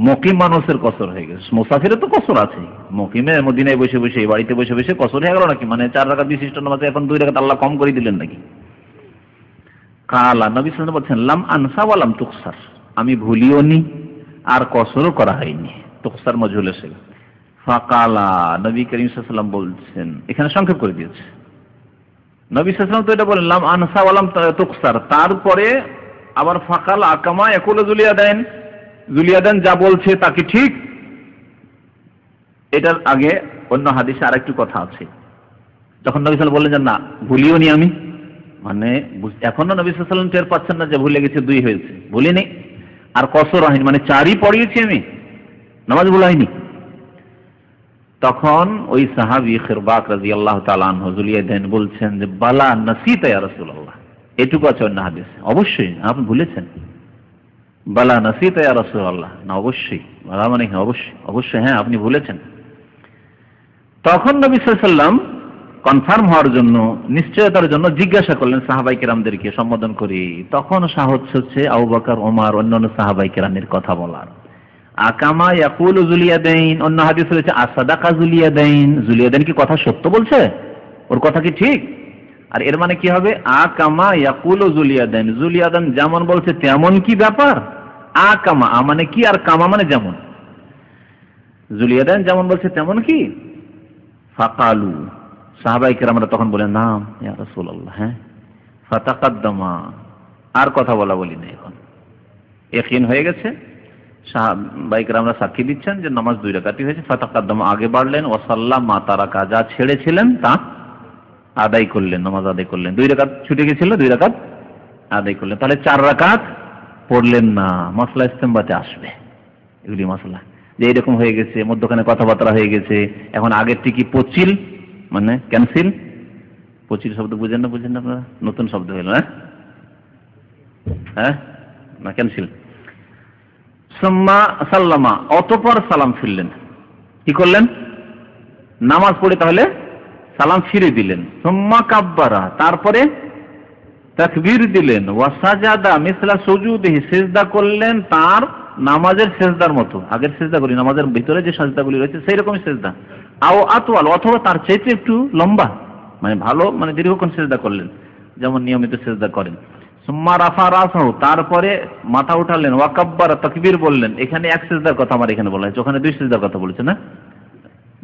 মুকিম মানুষের কসর হয়ে গেছে। মুসাফিরের তো কসর আছে, মুকিমে মদিনায় বসে বসে, বাড়িতে বসে বসে কসর হয়ে গেল নাকি? মানে 4 রাকাত বিশিষ্ট নামাজে এখন 2 রাকাত আল্লাহ কম করে দিলেন নাকি? কালা, নবী সাল্লাল্লাহু আলাইহি ওয়াসাল্লাম বলছেন লাম আনসা ওয়া লাম তুকসার, আমি ভুলিও নি আর কসরও করা হয়নি। তুকসার মজহুল এসে। ফাকালা, নবী করিম সাল্লাল্লাহু আলাইহি ওয়াসাল্লাম বলছেন, এখানে সংক্ষেপ করে দিয়েছে। নবী সাল্লাল্লাহু আলাইহি ওয়াসাল্লাম তো এটা বলেন লাম আনসা ওয়া লাম তুকসার, তারপরে আবার ফাকাল আকামা ইয়াকুলু জুলিয়াদান যা বলছে তা কি ঠিক? এটার আগে অন্য হাদিসে আরেকটু কথা আছে। যখন নবী সাল্লাল্লাহু আলাইহি ওয়াসাল্লাম বললেন যে না ভুলিও নি আমি, মানে এখনো নবী সাল্লাল্লাহু আলাইহি ওয়াসাল্লাম টের পাচ্ছেন না যে ভুলে গেছে, 2 হয়েছে, ভুলিনি আর কসর হয়নি, মানে 4ই পড়িয়েছি আমি, নামাজ ভুল হয়নি। তখন ওই সাহাবী খিরবাক রাদিয়াল্লাহু তাআলা আনহু জুলিয়াদান বলছেন যে বালা নাসিতা ইয়া রাসূলুল্লাহ, এটুকু আছে অন্য হাদিসে, অবশ্যই আপনি ভুলেছেন। বালা নাসিতা ইয়া রাসূলুল্লাহ, না অবশ্যই, বালা মানে হ্যাঁ অবশ্যই, অবশ্যই হ্যাঁ আপনি ভুলেছেন। তখন নবী সাল্লাল্লাহু আলাইহি ওয়াসাল্লাম কনফার্ম হওয়ার জন্য, নিশ্চয়তার জন্য জিজ্ঞাসা করলেন সাহাবাই কেরামদেরকে সম্বোধন করে। তখন সাহস হচ্ছে আবু বকর, ওমর, অন্যান্য সাহাবাই কেরামের কথা বলার। আকামা ইয়াকুলু জুলিয়াদাইন, অন্য হাদিস রয়েছে আসাদাকা জুলিয়াদাইন, জুলিয়াদাইন কি কথা সত্য বলছে, ওর কথা কি ঠিক? আর এর মানে কি হবে? আকামা ইয়াকুলু জুলিয়াদাইন, জুলিয়াদান যেমন বলছে তেমন কি ব্যাপার? আকামা মানে কি, আর কামা মানে যেমন। জুলিয়াদাইন যেমন বলছে তেমন কি? ফাকালু, সাহাবায়ে কেরামরা তখন বলেন নাম ইয়া রাসূলুল্লাহ, হ্যাঁ। ফাতাকাদ্দামা, আর কথা বলা বলি না, এখন ইয়াকিন হয়ে গেছে। সাহাবায়ে কেরামরা সাক্ষী দিচ্ছেন যে নামাজ 2 রাকাতই হয়েছে। ফাতাকাদ্দামা, আগে বাড়লেন। ওয়া সাল্লামা তারাকা, যা ছেড়েছিলেন তা আদায় করলেন, নামাজ আদায় করলেন। 2 রাকাত ছুটে গেছিল, 2 রাকাত আদায় করলেন। তাহলে 4 রাকাত পড়লেন না। মাসলা ইস্তেমবাতে আসবে এগুলি মাসলা, যে এরকম হয়ে গেছে, মধ্যখানে কথাবার্তা হয়ে গেছে, এখন আগের থেকে পচিল মানে ক্যান্সেল। পচিল শব্দ বুঝেন না? বুঝেন না আপনারা? নতুন শব্দ হলো, হ্যাঁ না ক্যান্সেল। সুম্মা সাল্লামা, অতঃপর সালাম ফিরলেন। কি করলেন? নামাজ পড়ে তাহলে সালাম ফিরে দিলেন। সুম্মা কাব্বারা, তারপরে তাকবীর দিলেন। ওয়া সাজাদা মিসলা সুজুদিহি, সিজদা করলেন তার নামাজের সিজদার মতো। আগের সিজদা করি, নামাজের ভিতরে যে সিজদাগুলি রয়েছে সেই রকম সিজদা। আও আতওয়াল, অথবা তার চাইতে একটু লম্বা, মানে ভালো, মানে দীর্ঘক্ষণ সিজদা করলেন যেমন নিয়মিত সিজদা করেন। সুম্মা রাফা রাসাহু, তারপরে মাথা উঠালেন। ওয়া কাব্বারা, তাকবীর বললেন। এখানে এক সিজদার কথা আমার এখানে বলা হয়েছে, ওখানে 2 সিজদার কথা বলেছে না,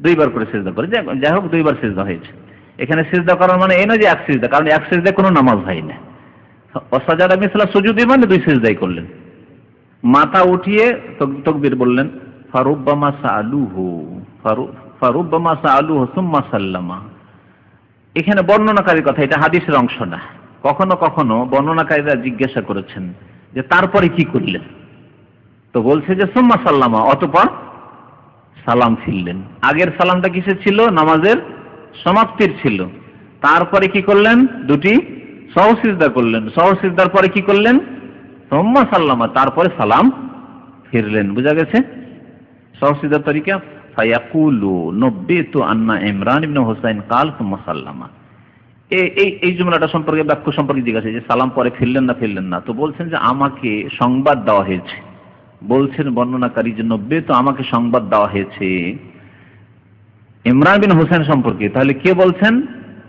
2 বার করে সিজদা করে, যাই হোক 2 বার সিজদা হয়েছে। এখানে সিজদা করার মানে এই নয় যে এক সিজদা, কারণ এক সিজদায় কোনো নামাজ হয় না। সাজাদা মিসলা সুজুদি মানে 2 সিজদাই করলেন। মাথা উঠিয়ে তাকবীর বললেন। ফারুব্বামা সাআলুহু সুম্মা সাল্লামা, এখানে বর্ণনাকারীর কথা, এটা হাদিসের অংশ না। কখনো কখনো বর্ণনাকারীরা জিজ্ঞাসা করেছেন যে তারপরে কি করলেন, তো বলছে যে সুম্মা সাল্লামা, অতঃপর সালাম ফিরলেন। আগের সালামটা কিসের ছিল? নামাজের সমাপ্তির ছিল। তারপরে কি করলেন? 2টি সহসিজদা করলেন। সহসিজদার পরে কি করলেন? সুম্মা সাল্লামা, তারপরে সালাম ফিরলেন। বুঝা গেছে সহসিজদার তরিকা? ফায়াকুলু নব্বিতু আন্না ইমরান ইবনে হুসাইন কাল সুম্মা সাল্লামা। এই জুমলাটা সম্পর্কে, বাক্য সম্পর্কে জিজ্ঞাসা যে সালাম পরে ফিরলেন না, তো বলছেন যে আমাকে সংবাদ দেওয়া হয়েছে। বলছেন বর্ণনাকারী যে নব্বিতু, আমাকে সংবাদ দেওয়া হয়েছে ইমরান বিন হুসাইন সম্পর্কে। তাহলে কে বলছেন?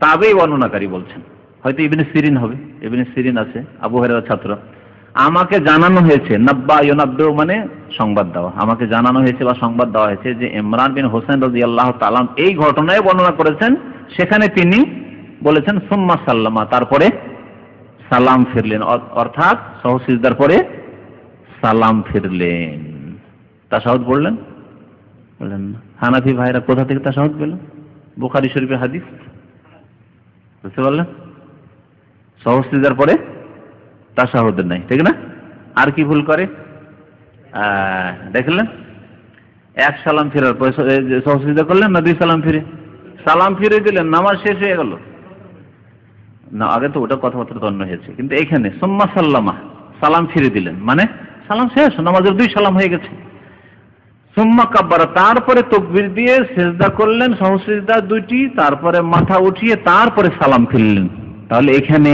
তাবেই বর্ণনাকারী বলছেন, হয়তো ইবনে সিরিন হবে। ইবনে সিরিন আছে, আবু হুরায়রার ছাত্র। আমাকে জানানো হয়েছে, নাব্বা ইউনাব্বু মানে সংবাদ দেওয়া। আমাকে জানানো হয়েছে বা সংবাদ দেওয়া হয়েছে যে ইমরান বিন হুসাইন রাদিয়াল্লাহু তাআলা এই ঘটনায় বর্ণনা করেছেন। সেখানে তিনি বলেছেন সুম্মা সাল্লামা, তারপরে সালাম ফিরলেন, অর্থাৎ সহসিজদার পরে সালাম ফিরলেন। তাশাহুদ পড়লেন? বললেন না। হানাফি ভাইরা কোথা থেকে তাশাহুদ পেল? বুখারী শরীফের হাদিস, বুঝতে পারলেন? সহজ সিজদার পরে তাশাহুদের নাই, ঠিক না? আর কি ভুল করে দেখলেন? এক সালাম ফেরার পরে সহজ সিজদা করলেন না, দুই সালাম ফিরে সালাম ফিরে দিলেন, নামাজ শেষ হয়ে গেল না। আগে তো ওটা কথাবার্তা তন্ন হয়েছে, কিন্তু এখানে সুম্মা সাল্লামা, সালাম ফিরে দিলেন মানে সালাম শেষ, নামাজের দুই সালাম হয়ে গেছে। সুম্মা কাব্বারা, তারপরে তাকবীর দিয়ে সিজদা করলেন, সহজ সিজদা দুইটি, তারপরে মাথা উঠিয়ে তারপরে সালাম ফিরলেন। তাহলে এখানে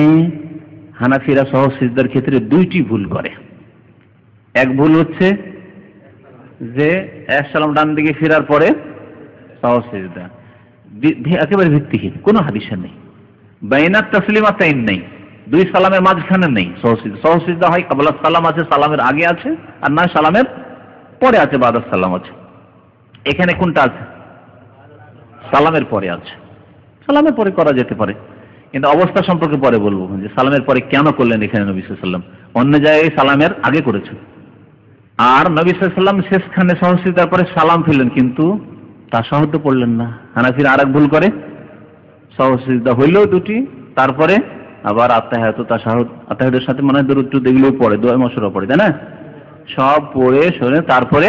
হানাফিরা সহজ সিজদার ক্ষেত্রে দুইটি ভুল করে। এক ভুল হচ্ছে যে এক সালাম ডান দিকে ফেরার পরে সহজ সিজদা, একেবারে ভিত্তিহীন, কোনো হাদিসে নেই। বাইনাত তাসলিমাতাইন নেই, দুই সালামের মাঝখানে নেই সহজ সিজদা। সহজ সিজদা হয় ক্বাবলা সালাম আছে, সালামের আগে আছে, আর না সালামের পরে আছে, বাদাস সালাম আছে। এখানে কোনটা আছে? সালামের পরে আছে। সালামের পরে করা যেতে পারে, কিন্তু অবস্থা সম্পর্কে পরে বলবো যে সালামের পরে কেন করলেন এখানে নবী সাল্লাল্লাহু আলাইহি ওয়াসাল্লাম। অন্য জায়গায় সালামের আগে করেছেন, আর নবী সাল্লাল্লাহু আলাইহি ওয়াসাল্লাম শেষখানে সহজ সিজদার পরে সালাম ফিরলেন, কিন্তু তাশাহুদ পড়লেন না। হানাফিরা আরেক ভুল করে, সহজ সিজদা হইলেও দুটি, তারপরে আবার আত্তাহিয়াত, তাশাহুদ, আত্তাহিয়াতের সাথে মানে দরুদ টরুদ এগুলোও পড়ে, দোয়া মাশরুরা পড়ে, তাই না? সব পড়ে শুনে তারপরে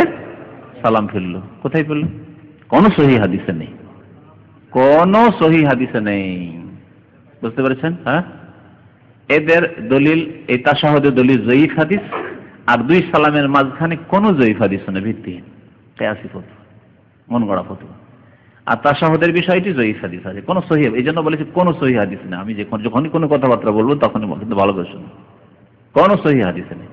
সালাম ফিরল। কোথায় ফিরল? কোন সহিহ হাদিসে নেই, কোন সহিহ হাদিসে নেই। বুঝতে পেরেছেন? হ্যাঁ, এদের দলিল, এই তাশাহুদের দলিল জয়ীফ হাদিস, আর দুই সালামের মাঝখানে কোনো জয়ীফ হাদিস নেই, ভিত্তিহীন কিয়াসি ফতোয়া, মন গড়া ফতোয়া। আর তাশাহুদের বিষয়টি জয়ীফ হাদিস আছে, কোনো সহিহ, এই জন্য বলেছি কোনো সহিহ হাদিস নেই। আমি যখনই কোনো কথাবার্তা বলবো তখনই কিন্তু ভালো করে শুনুন, কোনো সহিহ হাদিসে নেই।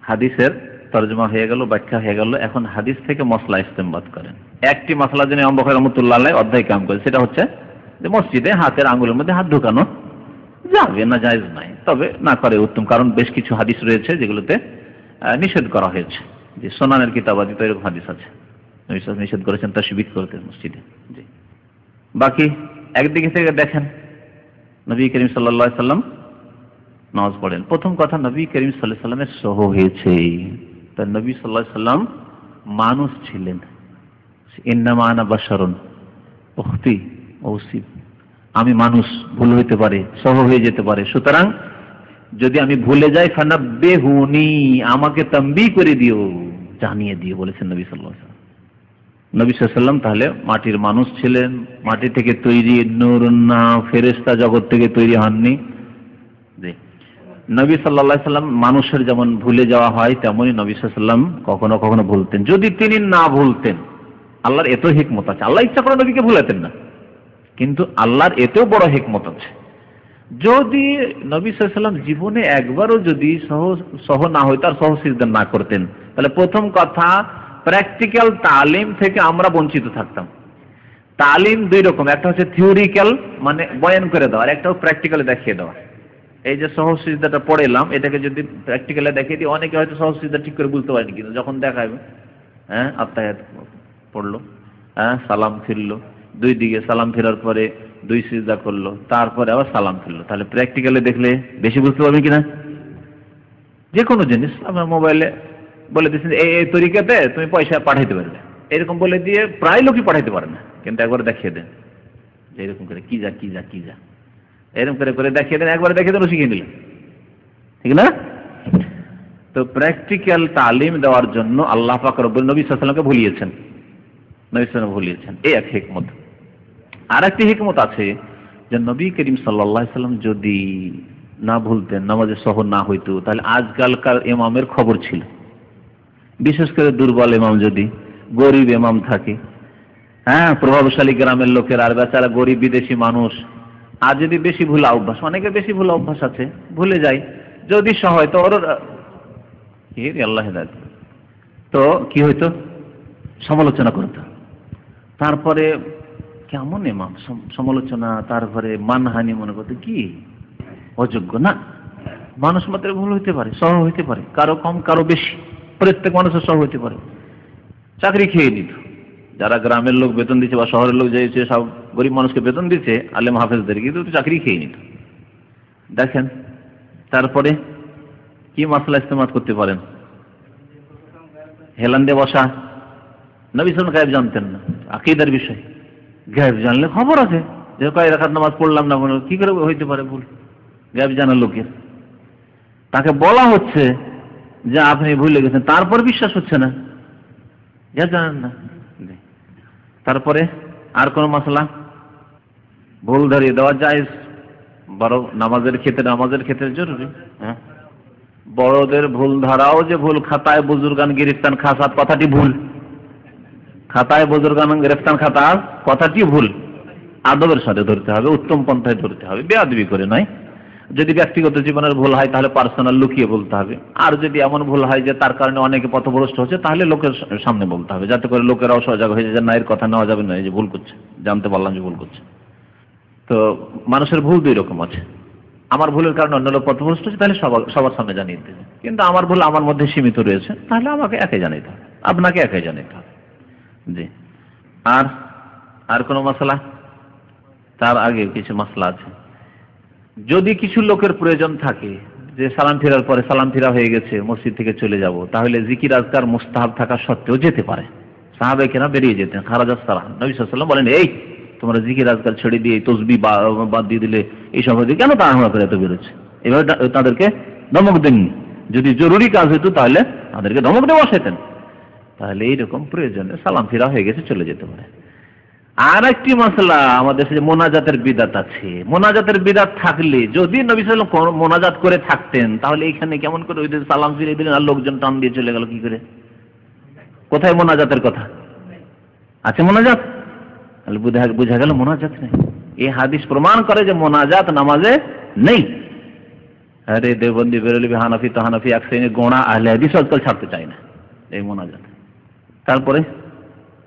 হাদিসের তরজমা হয়ে গেল, ব্যাখ্যা হয়ে গেল, এখন হাদিস থেকে মসলা ইস্তেমবাদ করেন। একটি মসলা যিনি ইমাম বুখারী রাহমাতুল্লাহ আলাইহি অধ্যায় কাম করে, সেটা হচ্ছে যে মসজিদে হাতের আঙ্গুলের মধ্যে হাত ঢোকানো যাবে না, জায়েজ নাই, তবে না করে উত্তম। কারণ বেশ কিছু হাদিস রয়েছে যেগুলোতে নিষেধ করা হয়েছে, যে সুনানের কিতাবাদিতে এরকম হাদিস আছে, নবী সাল্লাল্লাহু আলাইহি ওয়াসাল্লাম নিষেধ করেছেন তাশবিক করতে মসজিদে। জি, বাকি একদিকে থেকে দেখেন নবী করিম সাল্লাল্লাহু আলাইহি ওয়াসাল্লাম নামাজ পড়েন। প্রথম কথা, নবী করিম সাল্লাল্লাহু আলাইহি ওয়াসাল্লামের সহ হয়েছে, তার নবী সাল্লাল্লাহু আলাইহি ওয়াসাল্লাম মানুষ ছিলেন। ইন্নামা আনা বাশারুন উখতি ওসিব, আমি মানুষ, ভুল হইতে পারে, সহ হয়ে যেতে পারে, সুতরাং যদি আমি ভুলে যাই ফানাব্বিহুনি, আমাকে তাম্বি করে দিও, জানিয়ে দিও, বলেছেন নবী সাল্লাল্লাহু আলাইহি ওয়াসাল্লাম। নবী সাল্লাল্লাহু আলাইহি ওয়াসাল্লাম তাহলে মাটির মানুষ ছিলেন, মাটি থেকে তৈরি, নূর না ফেরেশতা জগৎ থেকে তৈরি হননি। নবী সাল্লাল্লাহু আলাইহি ওয়াসাল্লাম মানুষের যেমন ভুলে যাওয়া হয়, তেমনি নবী সাল্লাল্লাহু আলাইহি ওয়াসাল্লাম কখনো কখনো ভুলতেন। যদি তিনি না ভুলতেন, আল্লাহর এত হিকমত আছে, আল্লাহ ইচ্ছা করে নবীকে ভুলাতেন না, কিন্তু আল্লাহর এতেও বড় হিকমত আছে। যদি নবী সাল্লাল্লাহু আলাইহি ওয়াসাল্লাম জীবনে একবারও যদি সহ না হইতো, আর সহ সিজদা না করতেন, তাহলে প্রথম কথা প্র্যাকটিক্যাল তালিম থেকে আমরা বঞ্চিত থাকতাম। তালিম দুই রকম, একটা হচ্ছে থিওরিক্যাল মানে বয়ান করে দেওয়া, আর একটা প্র্যাকটিক্যালি দেখিয়ে দেওয়া। এই যে সহজ সিজদাটা পড়েলাম, এটাকে যদি প্র্যাকটিক্যালি দেখিয়ে দিই, অনেকে হয়তো সহজ সিজদা ঠিক করে বুঝতে পারেনি, কিন্তু যখন দেখাবে, হ্যাঁ আত্তাহিয়াত পড়লো, হ্যাঁ সালাম ফিরলো, দুই দিকে সালাম ফেরার পরে দুই সিজদা করলো, তারপরে আবার সালাম ফিরলো, তাহলে প্র্যাকটিক্যালি দেখলে বেশি বুঝতে পারবে কিনা? যে কোনো জিনিস আপনার মোবাইলে বলে দিচ্ছেন এই তরিকাতে তুমি পয়সা পাঠাইতে পারবে, এরকম বলে দিয়ে প্রায় লোকই পাঠাইতে পারে না, কিন্তু একবার দেখিয়ে দেন যে এরকম করে কি যা কি যা কি যা, এরকম করে করে দেখিয়ে দেন, একবার দেখিয়ে দেন, শিখিয়ে নিলেন, ঠিক না? তো প্র্যাকটিক্যাল তালিম দেওয়ার জন্য আল্লাহ পাক রব্বুল নবী সাল্লাল্লাহু আলাইহি ওয়াসাল্লামকে ভুলিয়েছেন, নবী সাল্লাল্লাহু ভুলিয়েছেন, এই এক হিকমত। আর একটি হিকমত আছে যে নবী করিম সাল্লাল্লাহু আলাইহি ওয়াসাল্লাম যদি না ভুলতেন, নামাজে সহ না হইতো, তাহলে আজকালকার ইমামের খবর ছিল। বিশেষ করে দুর্বল ইমাম, যদি গরিব ইমাম থাকে, হ্যাঁ প্রভাবশালী গ্রামের লোকের, আর বেচারা গরিব বিদেশি মানুষ, আর যদি বেশি ভুল অভ্যাস, অনেকে বেশি ভুল অভ্যাস আছে, ভুলে যায়, যদি সহ হয় তো ওর আল্লাহ হেদায়েত, তো কি হইতো, সমালোচনা করতো, তারপরে কেমন ইমাম, সমালোচনা, তারপরে মানহানি, মনে করতে কি অযোগ্য না। মানুষ মাত্র ভুল হইতে পারে, সহ হইতে পারে, কারো কম কারো বেশি, প্রত্যেক মানুষের সহ হইতে পারে। চাকরি খেয়ে নিত, যারা গ্রামের লোক বেতন দিচ্ছে বা শহরের লোক যে সব গরিব মানুষকে বেতন দিচ্ছে, আলেম হাফেজদের, কিন্তু চাকরি খেয়ে নিত। দেখেন তারপরে কি মাসলা ইস্তেমাল করতে পারেন, হেলান দিয়ে বসা, নবী সাল্লাল্লাহু গায়েব জানতেন না, আকীদার বিষয় গায়েব জানলে খবর আছে যে কয় রাকাত নামাজ পড়লাম না, কি করে হইতে পারে ভুল, গায়েব জানা লোকের। তাকে বলা হচ্ছে যে আপনি ভুলে গেছেন, তারপর বিশ্বাস হচ্ছে না, গায়েব জানেন না। তারপরে আর কোন মাসলা? ভুল ধরিয়ে দেওয়া জায়েজ, বড় নামাজের ক্ষেত্রে জরুরি। হ্যাঁ, বড়দের ভুল ধরাও যে ভুল। খাতায় বুজুর্গান গিরিফতান খাসাত কথাটি ভুল, খাতায় বুজুর্গান গিরিফতান খাতা কথাটি ভুল। আদবের সাথে ধরতে হবে, উত্তম পন্থায় ধরতে হবে, বেয়াদবি করে নয়। যদি ব্যক্তিগত জীবনের ভুল হয় তাহলে পার্সোনাল লুকিয়ে বলতে হবে। আর যদি এমন ভুল হয় যে তার কারণে অনেকে পথভ্রষ্ট হচ্ছে, তাহলে লোকের সামনে বলতে হবে, যাতে করে লোকেরাও সজাগ হয়ে যায় যে না, এর কথা নেওয়া যাবে না, এই যে ভুল করছে, জানতে পারলাম যে ভুল করছে। তো মানুষের ভুল দুই রকম আছে। আমার ভুলের কারণে অন্য লোক পথভ্রষ্ট হচ্ছে, তাহলে সবার সামনে জানিয়ে দেবে। কিন্তু আমার ভুল আমার মধ্যে সীমিত রয়েছে, তাহলে আমাকে একাই জানাইতে হবে, আপনাকে একাই জানাইতে হবে। জি। আর কোনো মশলা? তার আগে কিছু মশলা আছে। যদি কিছু লোকের প্রয়োজন থাকে যে সালাম ফেরার পরে সালাম ফেরা হয়ে গেছে, মসজিদ থেকে চলে যাব, তাহলে জিকির আজকার মুস্তাহাব থাকা সত্ত্বেও যেতে পারে। সাহাবায়ে কেরাম বেরিয়ে যেতেন, খারাজাস সালাহ। নবী সাল্লাল্লাহু আলাইহি ওয়াসাল্লাম বলেন, এই তোমরা জিকির আজকার ছেড়ে দিয়ে তসবিহ বাদ দিয়ে দিলে, এই সব দিয়ে কেন তাড়াহুড়া করে এত বেরোচ্ছে? এভাবে তাদেরকে ধমক দেননি। যদি জরুরি কাজ হতো তাহলে তাদেরকে ধমক দিয়ে বসাতেন। তাহলে এইরকম প্রয়োজনে সালাম ফেরা হয়ে গেছে, চলে যেতে পারে। আর একটি মাসলা, আমাদের দেশে মোনাজাতের বিদআত আছে। মোনাজাতের বিদআত থাকলে যদি নবী সাল্লাল্লাহু আলাইহি ওয়াসাল্লাম মোনাজাত করে থাকতেন, তাহলে এখানে কেমন করে ওই সালাম ফিরিয়ে দিলেন আর লোকজন টান দিয়ে চলে গেল কি করে? কোথায় মোনাজাতের কথা আছে? মোনাজাত তাহলে বোঝা গেল মোনাজাত নেই। এই হাদিস প্রমাণ করে যে মোনাজাত নামাজে নেই। আরে দেওবন্দি, বেরেলভি, হানাফি তো হানাফি, এক শ্রেণীর গোঁড়া আহলে হাদিস আজকাল ছাড়তে চায় না এই মোনাজাত। তারপরে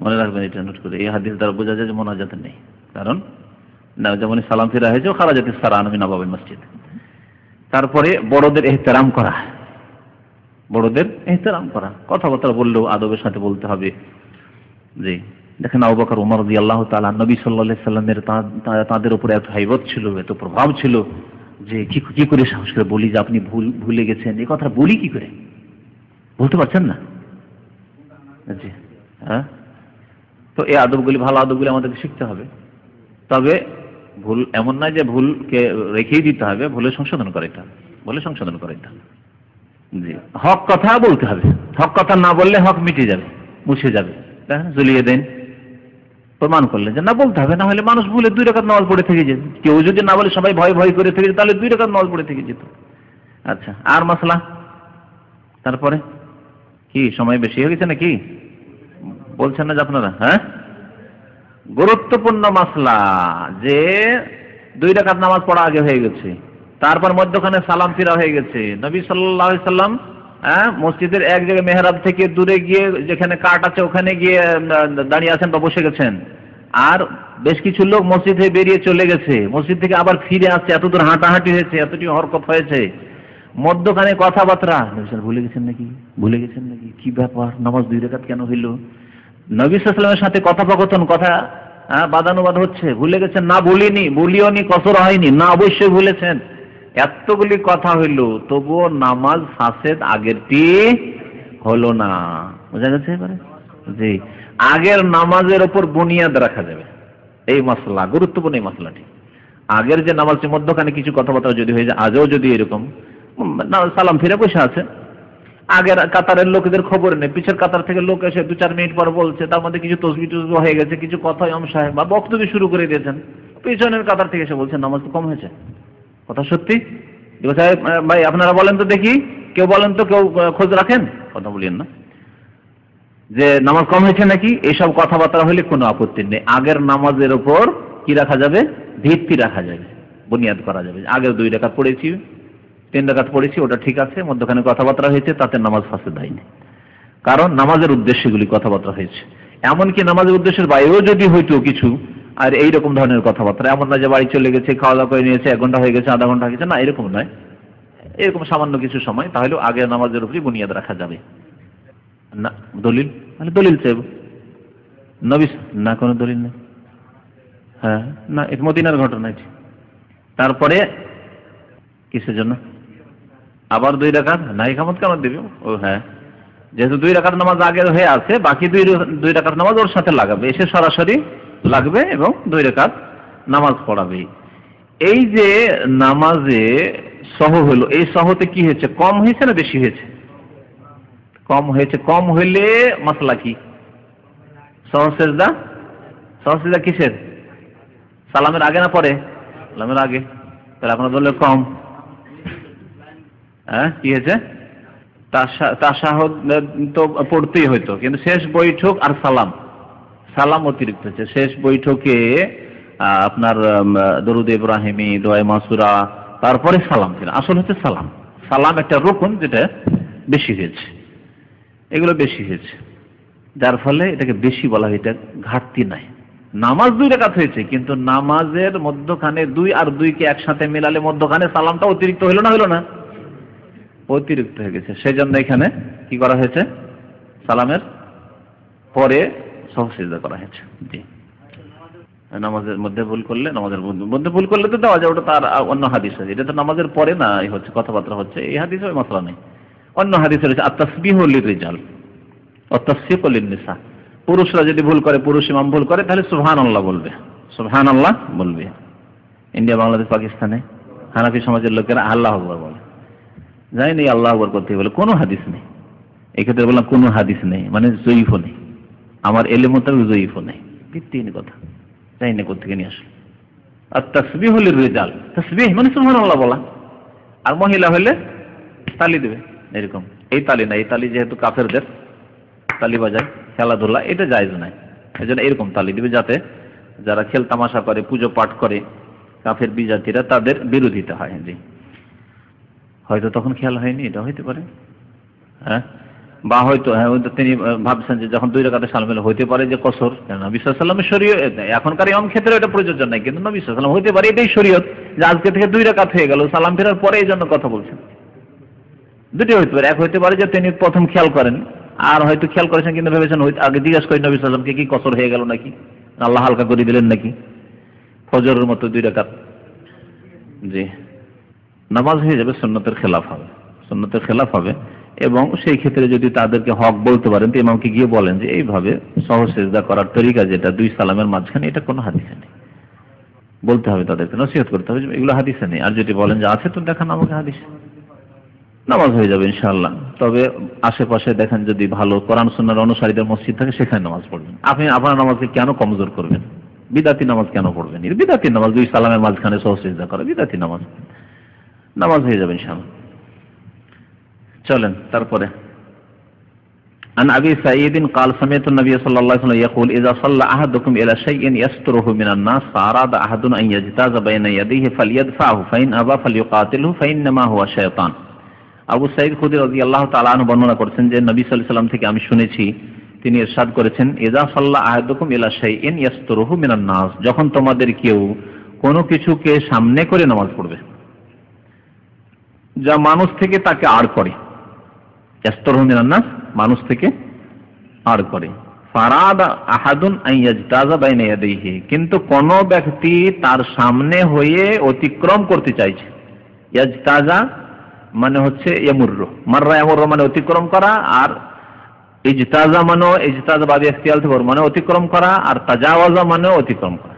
মনে রাখবেন, এটা নোট করে, এই হাদিস দ্বারা বোঝা যায় যে মোনাজাত নেই। কারণ না, যেমন সালাম ফিরা হয়েছে খারাজাতিস সালাম মিন আবাবিল মসজিদ। তারপরে বড়দের ইহতেরাম করা, বড়দের ইহতেরাম করা, কথাবার্তা বললেও আদবের সাথে বলতে হবে। জি, দেখেন আবু বকর, ওমর রাদিয়াল্লাহু তাআলা, নবী সাল্লাল্লাহু আলাইহি সাল্লামের তাদের উপরে এত হাইবত ছিল, এত প্রভাব ছিল যে কি করে সাহস করে বলি যে আপনি ভুলে গেছেন, এই কথা বলি কি করে? বলতে পারছেন না? জি, হ্যাঁ। তো এই আদবগুলি, ভালো আদবগুলি আমাদেরকে শিখতে হবে। তবে ভুল এমন নয় যে ভুলকে রেখেই দিতে হবে, ভুলের সংশোধন করাইতে হবে, ভুলের সংশোধন করাইতে হবে। জি, হক কথা বলতে হবে। হক কথা না বললে হক মিটে যাবে, মুছে যাবে, জ্বলিয়ে দেন। প্রমাণ করলে যে না, বলতে হবে, না হলে মানুষ ভুলে 2 রাকাত নামাজ পড়ে থেকে যেত। কেউ যদি না বলে সবাই ভয় ভয় করে থেকে যেত, তাহলে 2 রাকাত নামাজ পড়ে থেকে যেত। আচ্ছা, আর মাসলা? তারপরে কি সময় বেশি হয়ে গেছে নাকি? বলছেন না যে আপনারা? হ্যাঁ, গুরুত্বপূর্ণ মাসলা যে 2 রাকাত নামাজ পড়া আগে হয়ে গেছে, তারপর মধ্যখানে সালাম ফিরা হয়ে গেছে। নবী সাল্লাল্লাহু আলাইহি সাল্লাম মসজিদের এক জায়গায় মেহরাব থেকে দূরে গিয়ে, যেখানে কাঠ আছে ওখানে গিয়ে দাঁড়িয়ে আছেন বা বসে গেছেন। আর বেশ কিছু লোক মসজিদ থেকে বেরিয়ে চলে গেছে, মসজিদ থেকে আবার ফিরে আসছে, এত দূর হাঁটাহাঁটি হয়েছে, এতটি হরকত হয়েছে, মধ্যখানে কথাবার্তা। ভুলে গেছেন নাকি? ভুলে গেছেন নাকি? কি ব্যাপার, নামাজ 2 রাকাত কেন হইল? নবী সাল্লাল্লাহু আলাইহি ওয়াসাল্লামের সাথে কথোপকথন, কথা বাদানুবাদ হচ্ছে, ভুলে গেছেন? না বলিওনি, কসর হয়নি, না অবশ্যই ভুলেছেন। এতগুলি কথা হইল, তবুও নামাজ ফাসেদ আগেরটি হলো না। বোঝা গেছে এবারে? জি, আগের নামাজের উপর বুনিয়াদ রাখা যাবে। এই মাসলা গুরুত্বপূর্ণ, এই মাসলাটি। আগের যে নামাজের মধ্যখানে কিছু কথাবার্তা যদি হয়ে যায়, আজও যদি এরকম সালাম ফিরে বসে আছে, আগের কাতারের লোকদের খবর নেই, পিছের কাতার থেকে লোক এসে 2-4 মিনিট পর বলছে, তার মধ্যে কিছু তসবিহ হয়ে গেছে, কিছু কথা ইমাম সাহেব বা বক্তব্য শুরু করে দিয়েছেন, পিছনের কাতার থেকে এসে বলছেন নামাজ তো কম হয়েছে। কথা সত্যি? সাহেব ভাই আপনারা বলেন তো দেখি, কেউ বলেন তো, কেউ খোঁজ রাখেন, কথা বলেন না যে নামাজ কম হয়েছে নাকি। এইসব কথাবার্তা হলে কোনো আপত্তি নেই। আগের নামাজের উপর কি রাখা যাবে? ভিত্তি রাখা যাবে, বুনিয়াদ করা যাবে। আগের 2 রাকাত পড়েছি, 3 রাকাত পড়েছি, ওটা ঠিক আছে, মধ্যখানে কথাবার্তা হয়েছে, তাতে নামাজ ফাসেদ হয়নি। কারণ নামাজের উদ্দেশ্যে এগুলি কথাবার্তা হয়েছে। এমনকি নামাজের উদ্দেশ্যের বাইরেও যদি হইতো কিছু, আর এইরকম ধরনের কথাবার্তা, এমন না যে বাড়ি চলে গেছে, খাওয়া দাওয়া করে নিয়েছে, 1 ঘন্টা হয়ে গেছে, আধা ঘন্টা হয়ে গেছে, না, এরকম নয়। এরকম সামান্য কিছু সময়, তাহলে আগে নামাজের উপরই বুনিয়াদ রাখা যাবে না। দলিল? তাহলে দলিল চাইব। নবী না, কোনো দলিল নেই। হ্যাঁ, না, এটা মদিনার ঘটনা। তারপরে কিসের জন্য আবার 2 রাকাত? না, ইকামত কেন দেবে? ও হ্যাঁ, যেহেতু 2 রাকাত নামাজ আগে হয়ে আছে, বাকি 2 রাকাত নামাজ ওর সাথে লাগাবে, এসে সরাসরি লাগবে এবং 2 রাকাত নামাজ পড়াবে। এই যে নামাজে সহ হলো, এই সহতে কি হয়েছে? কম হয়েছে না বেশি হয়েছে? কম হয়েছে। কম হইলে মাসলা কি? সহসেজদা। সহসেজদা কিসের? সালামের আগে না পরে? সালামের আগে। তাহলে আপনার বললে কম। হ্যাঁ, কি হয়েছে? তাশাহুদ তো পড়তেই হইতো, কিন্তু শেষ বৈঠক আর সালাম, সালাম অতিরিক্ত হচ্ছে। শেষ বৈঠকে আপনার দরুদ ইব্রাহিমি, দোয়া মাসুরা, তারপরে সালাম ছিল। আসল হচ্ছে সালাম। সালাম একটা রুকুন, যেটা বেশি হয়েছে, এগুলো বেশি হয়েছে, যার ফলে এটাকে বেশি বলা হয়। এটা ঘাটতি নাই। নামাজ 2 রাকাত হয়েছে, কিন্তু নামাজের মধ্যখানে 2 আর 2-কে একসাথে মেলালে মধ্যখানে সালামটা অতিরিক্ত হইল না? হইল না? অতিরিক্ত হয়ে গেছে। সেই জন্য এখানে কি করা হয়েছে? সালামের পরে সহসিজদা করা হয়েছে। জি, নামাজের মধ্যে ভুল করলে, নামাজের মধ্যে ভুল করলে তো দেওয়া যায়, ওটা তার অন্য হাদিস আছে। এটা তো নামাজের পরে না হচ্ছে, কথাবার্তা হচ্ছে, এই হাদিসে ওই মাসলা নেই। অন্য হাদিসে রয়েছে আত-তাসবিহু লির-রিজাল ওয়া তাফসীকু লিন-নিসা। পুরুষরা যদি ভুল করে, পুরুষ ইমাম ভুল করে, তাহলে সুবহানাল্লাহ বলবে, সুবহানাল্লাহ বলবে। ইন্ডিয়া, বাংলাদেশ, পাকিস্তানে হানাফি সমাজের লোকেরা আল্লাহু আকবার বলে, জানি আল্লাহ আকবার করতে বলে, কোনো হাদিস নেই। এক্ষেত্রে বললাম কোনো হাদিস নেই, মানে জয়ীফও নেই, আমার এলেম মোতাবেক জয়ীফও নেই, ভিত্তিহীন কথা, জানি না কোথেকে নিয়ে আসলো। আর তাসবিহু লির-রিজাল, তাসবিহ মানে সুবহানাল্লাহ বলা, আর মহিলা হলে তালি দেবে এরকম। এই তালি না, এই তালি যেহেতু কাফেরদের তালি বাজায়, খেলাধুলা, এটা জায়েজ নাই। এই জন্য এরকম তালি দিবে, যাতে যারা খেল তামাশা করে, পুজো পাঠ করে, কাফের বিজাতিরা, তাদের বিরোধিতা হয়। জি, হয়তো তখন খেয়াল হয়নি, এটা হইতে পারে। হ্যাঁ, বা হয়তো তিনি ভাবছেন যে যখন 2 রাকাতে সালাম হলো, হইতে পারে যে কসর, নবী সাল্লাল্লাহু আলাইহি ওয়াসাল্লামের শরীয়ত, এখনকার ইমাম ক্ষেত্রে এটা প্রযোজ্য নাই, কিন্তু নবী সাল্লাল্লাহু আলাইহি ওয়াসাল্লাম হইতে পারে এটাই শরীয়ত, যে আজকে থেকে 2 রাকাত হয়ে গেল, সালাম ফেরার পরে এই জন্য কথা বলছেন। দুটি হইতে পারে। এক হইতে পারে যে তিনি প্রথম খেয়াল করেন, আর হয়তো খেয়াল করেছেন কিন্তু ভেবেছেন আগে জিজ্ঞাসা করেন নবী সাল্লাল্লাহু আলাইহি ওয়াসাল্লামকে, কি কসর হয়ে গেল নাকি, আল্লাহ হালকা করে দিলেন নাকি, ফজরের মতো 2 রাকাত। জি, নামাজ হয়ে যাবে, সুন্নতের খেলাফ হবে, সুন্নতের খেলাফ হবে। এবং সেই ক্ষেত্রে যদি তাদেরকে হক বলতে পারেন, তো ইমামকে গিয়ে বলেন যে এইভাবে সহসেজদা করার তরিকা যেটা 2 সালামের মাঝখানে, এটা কোনো হাদিসে নেই, বলতে হবে, তাদেরকে নসিহত করতে হবে, এগুলো হাদিসে নেই। আর যদি বলেন যে আছে, তো দেখান আমাকে হাদিস, নামাজ হয়ে যাবে ইনশাআল্লাহ। তবে আশেপাশে দেখেন যদি ভালো কোরআন সুন্নাহর অনুসারীদের মসজিদ থাকে, সেখানে নামাজ পড়বেন। আপনি আপনার নামাজকে কেন কমজোর করবেন? বিদাতি নামাজ কেন পড়বেন? বিদাতি নামাজ 2 সালামের মাঝখানে সহসেজদা করা বিদাতি নামাজ, নামাজ হয়ে যাবে ইনশাআল্লাহ। চলেন তারপরে। عن أبي سعيد قال سمعت النبي صلى الله عليه وسلم يقول إذا صلى أحدكم إلى شيء يستره من الناس فأراد أحد أن يجتاز بين يديه فليدفعه فإن أبى فليقاتله فإنما هو شيطان। আবু সাঈদ খুদরি রাদিয়াল্লাহু তাআলা আনহু বর্ণনা করেছেন যে নবী সাল্লাল্লাহু আলাইহি ওয়াসাল্লাম থেকে আমি শুনেছি, তিনি ইরশাদ করেছেন, ইযা সাল্লা আহাদুকুম ইলা শাইইন ইয়াসতুরুহু মিনান নাস, যখন তোমাদের কেউ কোনো কিছুকে সামনে করে নামাজ পড়বে, যা মানুষ থেকে তাকে আড় করে, ইয়াসতুরুহু মিনান নাস, মানুষ থেকে আড় করে। ফারাদা আহাদুন আন ইয়াজতাযা বাইনা ইয়াদাইহি, কিন্তু কোন ব্যক্তি তার সামনে হয়ে অতিক্রম করতে চাইছে। ইয়াজতাযা মানে হচ্ছে ইয়ামুররু, মাররা ইয়ামুররু মানে অতিক্রম করা, আর ইজতাযা মানে ইজতাযা বাদে ইখতিয়াল থেকে মানে অতিক্রম করা, আর তাজাওয়াজা মানে অতিক্রম করা।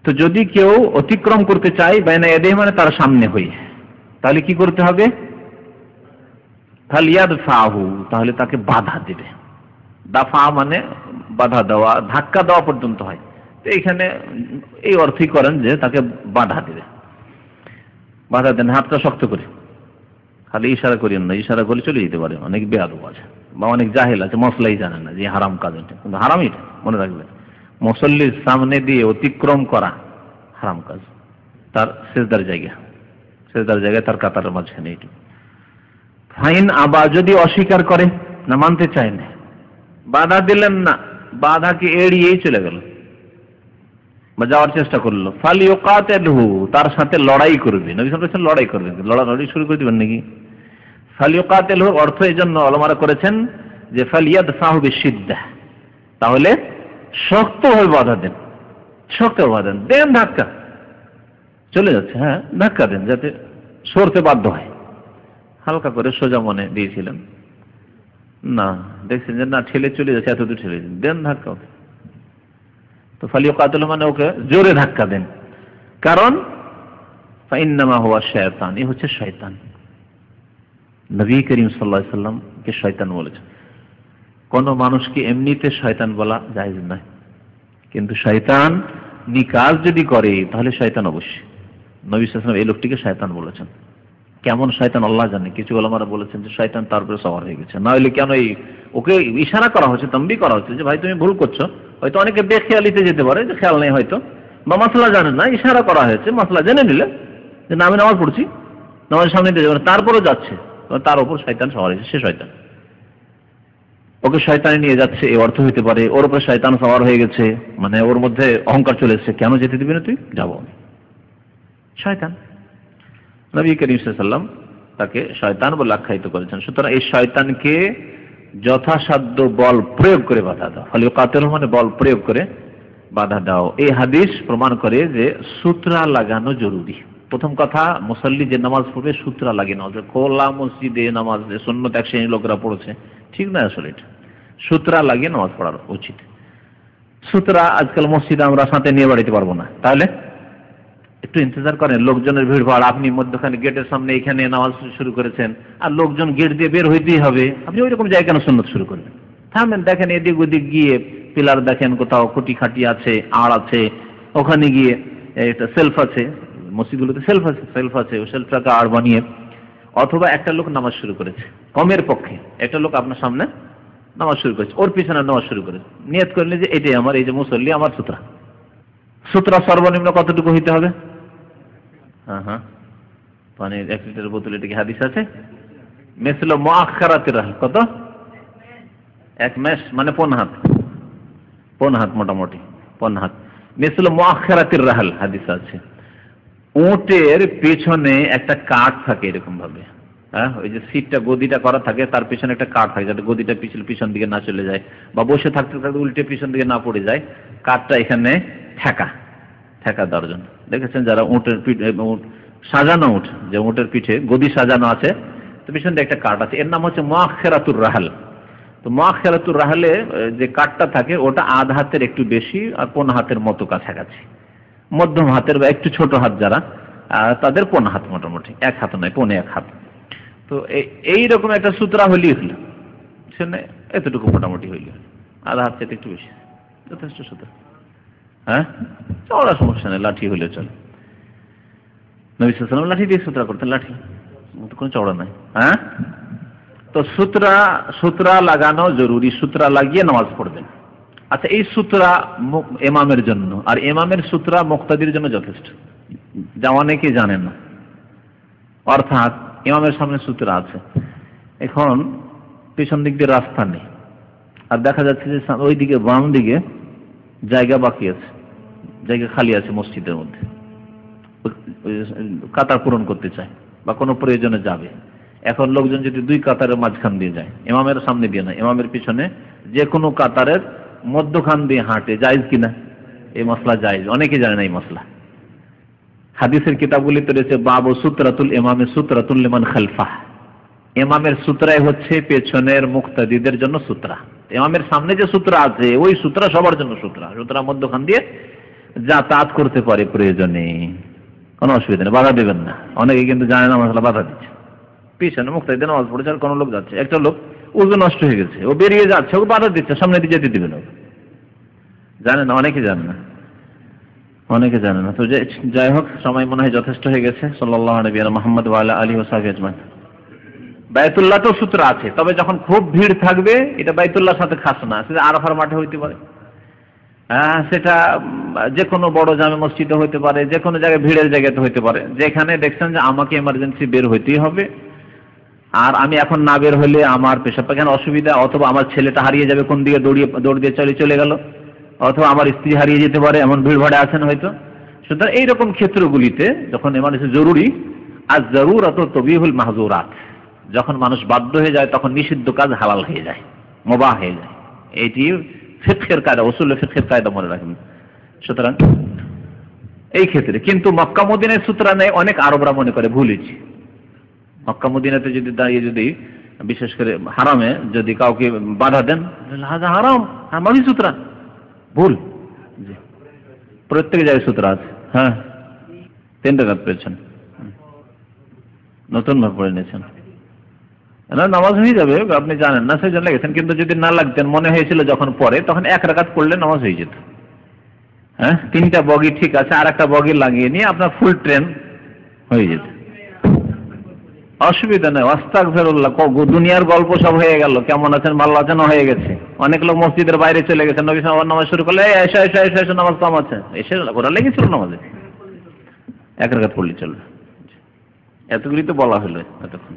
তো যদি কেউ অতিক্রম করতে চায় বাইনা ইয়াদাইহি মানে তার সামনে হয়ে, তাহলে কি করতে হবে? ফালিয়াদফাহু, তাহলে তাকে বাধা দেবে। দাফা মানে বাধা দেওয়া, ধাক্কা দেওয়া পর্যন্ত হয়। তো এখানে এই অর্থই করেন যে তাকে বাধা দেবে, বাধা দেন, হাতটা শক্ত করে, খালি ইশারা করেন না, ইশারা করে চলে যেতে পারে। অনেক বেয়াদব আছে বা অনেক জাহেল আছে, মশলাই জানে না যে হারাম কাজ এটা, কিন্তু হারাম এটা মনে রাখবেন। মুসল্লির সামনে দিয়ে অতিক্রম করা হারাম কাজ, তার সেজদার জায়গায় তার কাতারের মাঝখানে। এটা ফাইন আবা, যদি অস্বীকার করে, না মানতে চায় না, বাধা দিলেন না, বাধাকে এড়িয়েই চলে গেল বা যাওয়ার চেষ্টা করলো, ফালিয়ুকাতিলহু, তার সাথে লড়াই করবে। নবী সাল্লাল্লাহু আলাইহি ওয়াসাল্লাম লড়াই করবেন, লড়াই শুরু করে দিবেন নাকি? ফালিয়ুকাতিলহু অর্থ এই জন্য ওলামারা করেছেন যে ফালিয়াদফাহু বিশিদ্দাহ, তাহলে শক্তভাবে বাধা দেন, শক্তভাবে বাধা দেন, ধাক্কা চলে যাচ্ছে, হ্যাঁ ধাক্কা দেন যাতে সরতে বাধ্য হয়। হালকা করে সোজা মনে দিয়েছিলেন না, দেখছেন যে না ঠেলে চলে যাচ্ছে, এত দূর ঠেলে দেন ধাক্কা, তো ফালিয়াকাতিলু মানে ওকে জোরে ধাক্কা দেন, কারণ ফাইন্নামা হুয়া শায়তান, এই হচ্ছে শয়তান। নবী করিম সাল্লাল্লাহু আলাইহি সাল্লামকে শয়তান বলেছেন। কোন মানুষকে এমনিতে শয়তান বলা জায়েজ নয়, কিন্তু শয়তান নিকাজ যদি করে তাহলে শয়তান অবশ্যই। নবী সাল্লাল্লাহু আলাইহি ওয়াসাল্লাম এই লোকটিকে শয়তান বলেছেন। কেমন শয়তান আল্লাহ জানে। কিছু ওলামারা বলেছেন যে শয়তান তার উপরে সওয়ার হয়ে গেছে, না হলে কেন ওকে ইশারা করা হচ্ছে, তাম্বি করা হচ্ছে যে ভাই তুমি ভুল করছো। হয়তো অনেকে বেখেয়ালিতে যেতে পারে, যে খেয়াল নেই হয়তো, বা মাসলা জানেন না, ইশারা করা হয়েছে, মাসলা জেনে নিলে যে না আমি নামাজ পড়ছি, নামাজের সামনে দিয়ে যাবে, তারপরেও যাচ্ছে, তার উপর শয়তান সওয়ার হয়েছে, সে শয়তান। ওকে শয়তানে নিয়ে যাচ্ছে এই অর্থ হইতে পারে, ওর উপরে শয়তান সওয়ার হয়ে গেছে, মানে ওর মধ্যে অহংকার চলে এসেছে, কেন যেতে দিবি না তুই, যাবো আমি, শয়তান। নবী করিম সাল্লাল্লাহু আলাইহি ওয়াসাল্লাম তাকে শয়তান বলে আখ্যায়িত করেছেন। সুতরাং এই শয়তানকে যথাসাধ্য বল প্রয়োগ করে বাধা দাও। ফালিয়াকাতিলু মানে বল প্রয়োগ করে বাধা দাও। এই হাদিস প্রমাণ করে যে সূত্রা লাগানো জরুরি। প্রথম কথা, মুসল্লি যে নামাজ পড়বে সূত্রা লাগিয়ে নামাজ, খোলা মসজিদে নামাজ সুন্নত এক শ্রেণীর লোকেরা পড়েছে, ঠিক না, আসলে এটা সূত্রা লাগিয়ে নামাজ পড়ার উচিত। সূত্রা আজকাল মসজিদে আমরা সাথে নিয়ে বাড়িতে পারবো না, তাহলে একটু ইন্তজার করেন, লোকজনের ভিড় ভাড়, আপনি মধ্যখানে গেটের সামনে এখানে নামাজ শুরু করেছেন, আর লোকজন গেট দিয়ে বের হইতেই হবে, আপনি ওই রকম জায়গায় কেন সুন্নত শুরু করবেন? থামেন, দেখেন এদিক ওদিক গিয়ে পিলার দেখেন, কোথাও খুঁটি খাটি আছে, আড় আছে, ওখানে গিয়ে একটা সেলফ আছে, মসজিদগুলোতে সেলফ আছে, ওই সেলফটাকে আড় বানিয়ে, অথবা একটা লোক নামাজ শুরু করেছে, কমের পক্ষে একটা লোক আপনার সামনে নামাজ শুরু করেছে, ওর পিছনে নামাজ শুরু করেছে, নিয়ত করলে যে এটাই আমার, এই যে মুসল্লি আমার সূত্রা। সূত্রা সর্বনিম্ন কতটুকু হইতে হবে? হ্যাঁ, পানির 1 লিটারের বোতল, এটা কি হাদিস আছে? মিসলু মুআখারাতির রাহল, কত? 1 মেস মানে 1.5 হাত, মোটামুটি 1.5 হাত। মিসলু মুআখারাতির রাহল হাদিস আছে। উটের পেছনে একটা কাঠ থাকে এরকম ভাবে, হ্যাঁ, ওই যে সিটটা গদিটা করা থাকে, তার পিছনে একটা কাঠ থাকে যাতে গদিটা পিছন দিকে না চলে যায়, বা বসে থাকতে থাকতে উল্টে পিছন দিকে না পড়ে যায়, কাঠটা এখানে ঠেকা দেওয়ার জন্য। দেখেছেন যারা উটের পিঠ, সাজানো উট, যে উটের পিঠে গদি সাজানো আছে, তো পিছন দিয়ে একটা কাঠ আছে, এর নাম হচ্ছে মুআখারাতুর রাহল। তো মুআখারাতুর রাহলে যে কাঠটা থাকে ওটা আধ হাতের একটু বেশি আর 1.5 হাতের মতো কাছাকাছি, মধ্যম হাতের বা একটু ছোট হাত যারা, তাদের 1.5 হাত, মোটামুটি 1 হাত নয়, 1.5 হাত। তো এইরকম একটা সূত্রা হইলেই হলো, সেখানে এতটুকু মোটামুটি হইলে, আধা হাত থেকে একটু বেশি, যথেষ্ট সূত্রা। হ্যাঁ, চওড়া সমস্যা নেই, লাঠি হলে চলে। নবী সাল্লাল্লাহু আলাইহি ওয়াসাল্লাম লাঠি দিয়ে সূত্রা করতেন, লাঠি কোনো চওড়া নাই। হ্যাঁ, তো সূত্রা লাগানো জরুরি, সূত্রা লাগিয়ে নামাজ পড়বেন। আচ্ছা, এই সূত্রা ইমামের জন্য, আর ইমামের সূত্রা মুক্তাদির জন্য যথেষ্ট, যা অনেকে জানেন না। অর্থাৎ ইমামের সামনে সূত্রা আছে, এখন পিছন দিক দিয়ে রাস্তা নেই, আর দেখা যাচ্ছে যে ওই দিকে বাম দিকে জায়গা বাকি আছে, জায়গা খালি আছে মসজিদের মধ্যে, কাতার পূরণ করতে চায় বা কোনো প্রয়োজনে যাবে। এখন লোকজন যদি 2 কাতারের মাঝখান দিয়ে যায়, ইমামের সামনে দিয়ে না, ইমামের পিছনে যে কোনো কাতারের মধ্যখান দিয়ে হাঁটে, জায়েজ কিনা? এই মসলা জায়েজ, অনেকে জানে না এই মসলা। হাদিসের কিতাবগুলিতে রয়েছে বাবু সূত্রাতুল ইমামে সূত্রাতুল লিমান খালফাহ, ইমামের সূত্রাই হচ্ছে পেছনের মুক্তাদিদের জন্য সূত্রা। ইমামের সামনে যে সূত্রা আছে ওই সূত্রা সবার জন্য সূত্রা মধ্যখান দিয়ে যাতায়াত করতে পারে প্রয়োজনে, কোনো অসুবিধা নেই, বাধা দেবেন না। অনেকে কিন্তু জানে না মশলা, বাধা দিচ্ছে, পিছনে মুক্তাদিদের নামাজ পড়েছে, আর কোনো লোক যাচ্ছে, একটা লোক উযু নষ্ট হয়ে গেছে, ও বেরিয়ে যাচ্ছে, ও বাধা দিচ্ছে, সামনে দিয়ে যেতে দিবে না, জানে না, অনেকে জানে না। তো যাই হোক, সময় মনে হয় যথেষ্ট হয়ে গেছে। সাল্লাল্লাহু আলাইহি মুহাম্মদ ওয়া আলা আলিহি ওয়া সাহবিহি আজমাইন। বাইতুল্লাহতেও সূত্র আছে, তবে যখন খুব ভিড় থাকবে, এটা বাইতুল্লাহর সাথে খাস না, সেটা আরাফার মাঠে হইতে পারে, সেটা যে কোনো বড় জামে মসজিদে হইতে পারে, যে কোনো জায়গায় ভিড়ের জায়গাতে হইতে পারে, যেখানে দেখছেন যে আমাকে এমার্জেন্সি বের হইতেই হবে, আর আমি এখন না বের হলে আমার পেশাব পায়খানা অসুবিধা, অথবা আমার ছেলেটা হারিয়ে যাবে, কোন দিকে দৌড় দিয়ে চলে গেল, অথবা আমার স্ত্রী হারিয়ে যেতে পারে, এমন ভিড় ভাড়ে আছেন হয়তো। সুতরাং এইরকম ক্ষেত্রগুলিতে যখন এমার্জেন্সি জরুরি, আর জরুরাত তবিহুল মাহজুরাত, যখন মানুষ বাধ্য হয়ে যায় তখন নিষিদ্ধ কাজ হালাল হয়ে যায়, মুবাহ হয়ে যায়। এটি ফিকহের কায়দা, উসুল ফিকহের কায়দা মনে রাখবেন। সুতরাং এই ক্ষেত্রে কিন্তু মক্কা মদিনায় সূত্রা নেই, অনেক আরবরা মনে করে ভুলইছি। মক্কা মদিনাতে যদি দাঁড়িয়ে, যদি বিশেষ করে হারামে যদি কাউকে বাধা দেন, হারাম, হারামি সূত্রা, ভুল। প্রত্যেক জায়গায় সূত্র আছে। হ্যাঁ, 3 রাকাত পেয়েছেন, নতুন ভাবে পড়ে নিয়েছেন। না, নামাজ হয়ে যাবে, আপনি জানেন না সেই জন্য লেগেছেন। কিন্তু যদি না লাগতেন, মনে হয়েছিল যখন পরে, তখন 1 রাকাত পড়লে নামাজ হয়ে যেত। হ্যাঁ, 3টা বগি ঠিক আছে, আর একটা বগি লাগিয়ে নিয়ে আপনার ফুল ট্রেন হয়ে যেত, অসুবিধা নেই। আস্তাগফিরুল্লাহ, দুনিয়ার গল্প সব হয়ে গেল, কেমন আছেন ভালো আছেন হয়ে গেছে। অনেক লোক মসজিদের বাইরে চলে গেছে, নবী সাল্লাল্লাহু নামাজ শুরু করলে এসো এসো এসো এসো, নামাজ কম আছে, এসে ওরা লেগেছিল নামাজে। 1 রাকাত পড়লে চলবে, এতগুলি তো বলা হলো এতক্ষণ।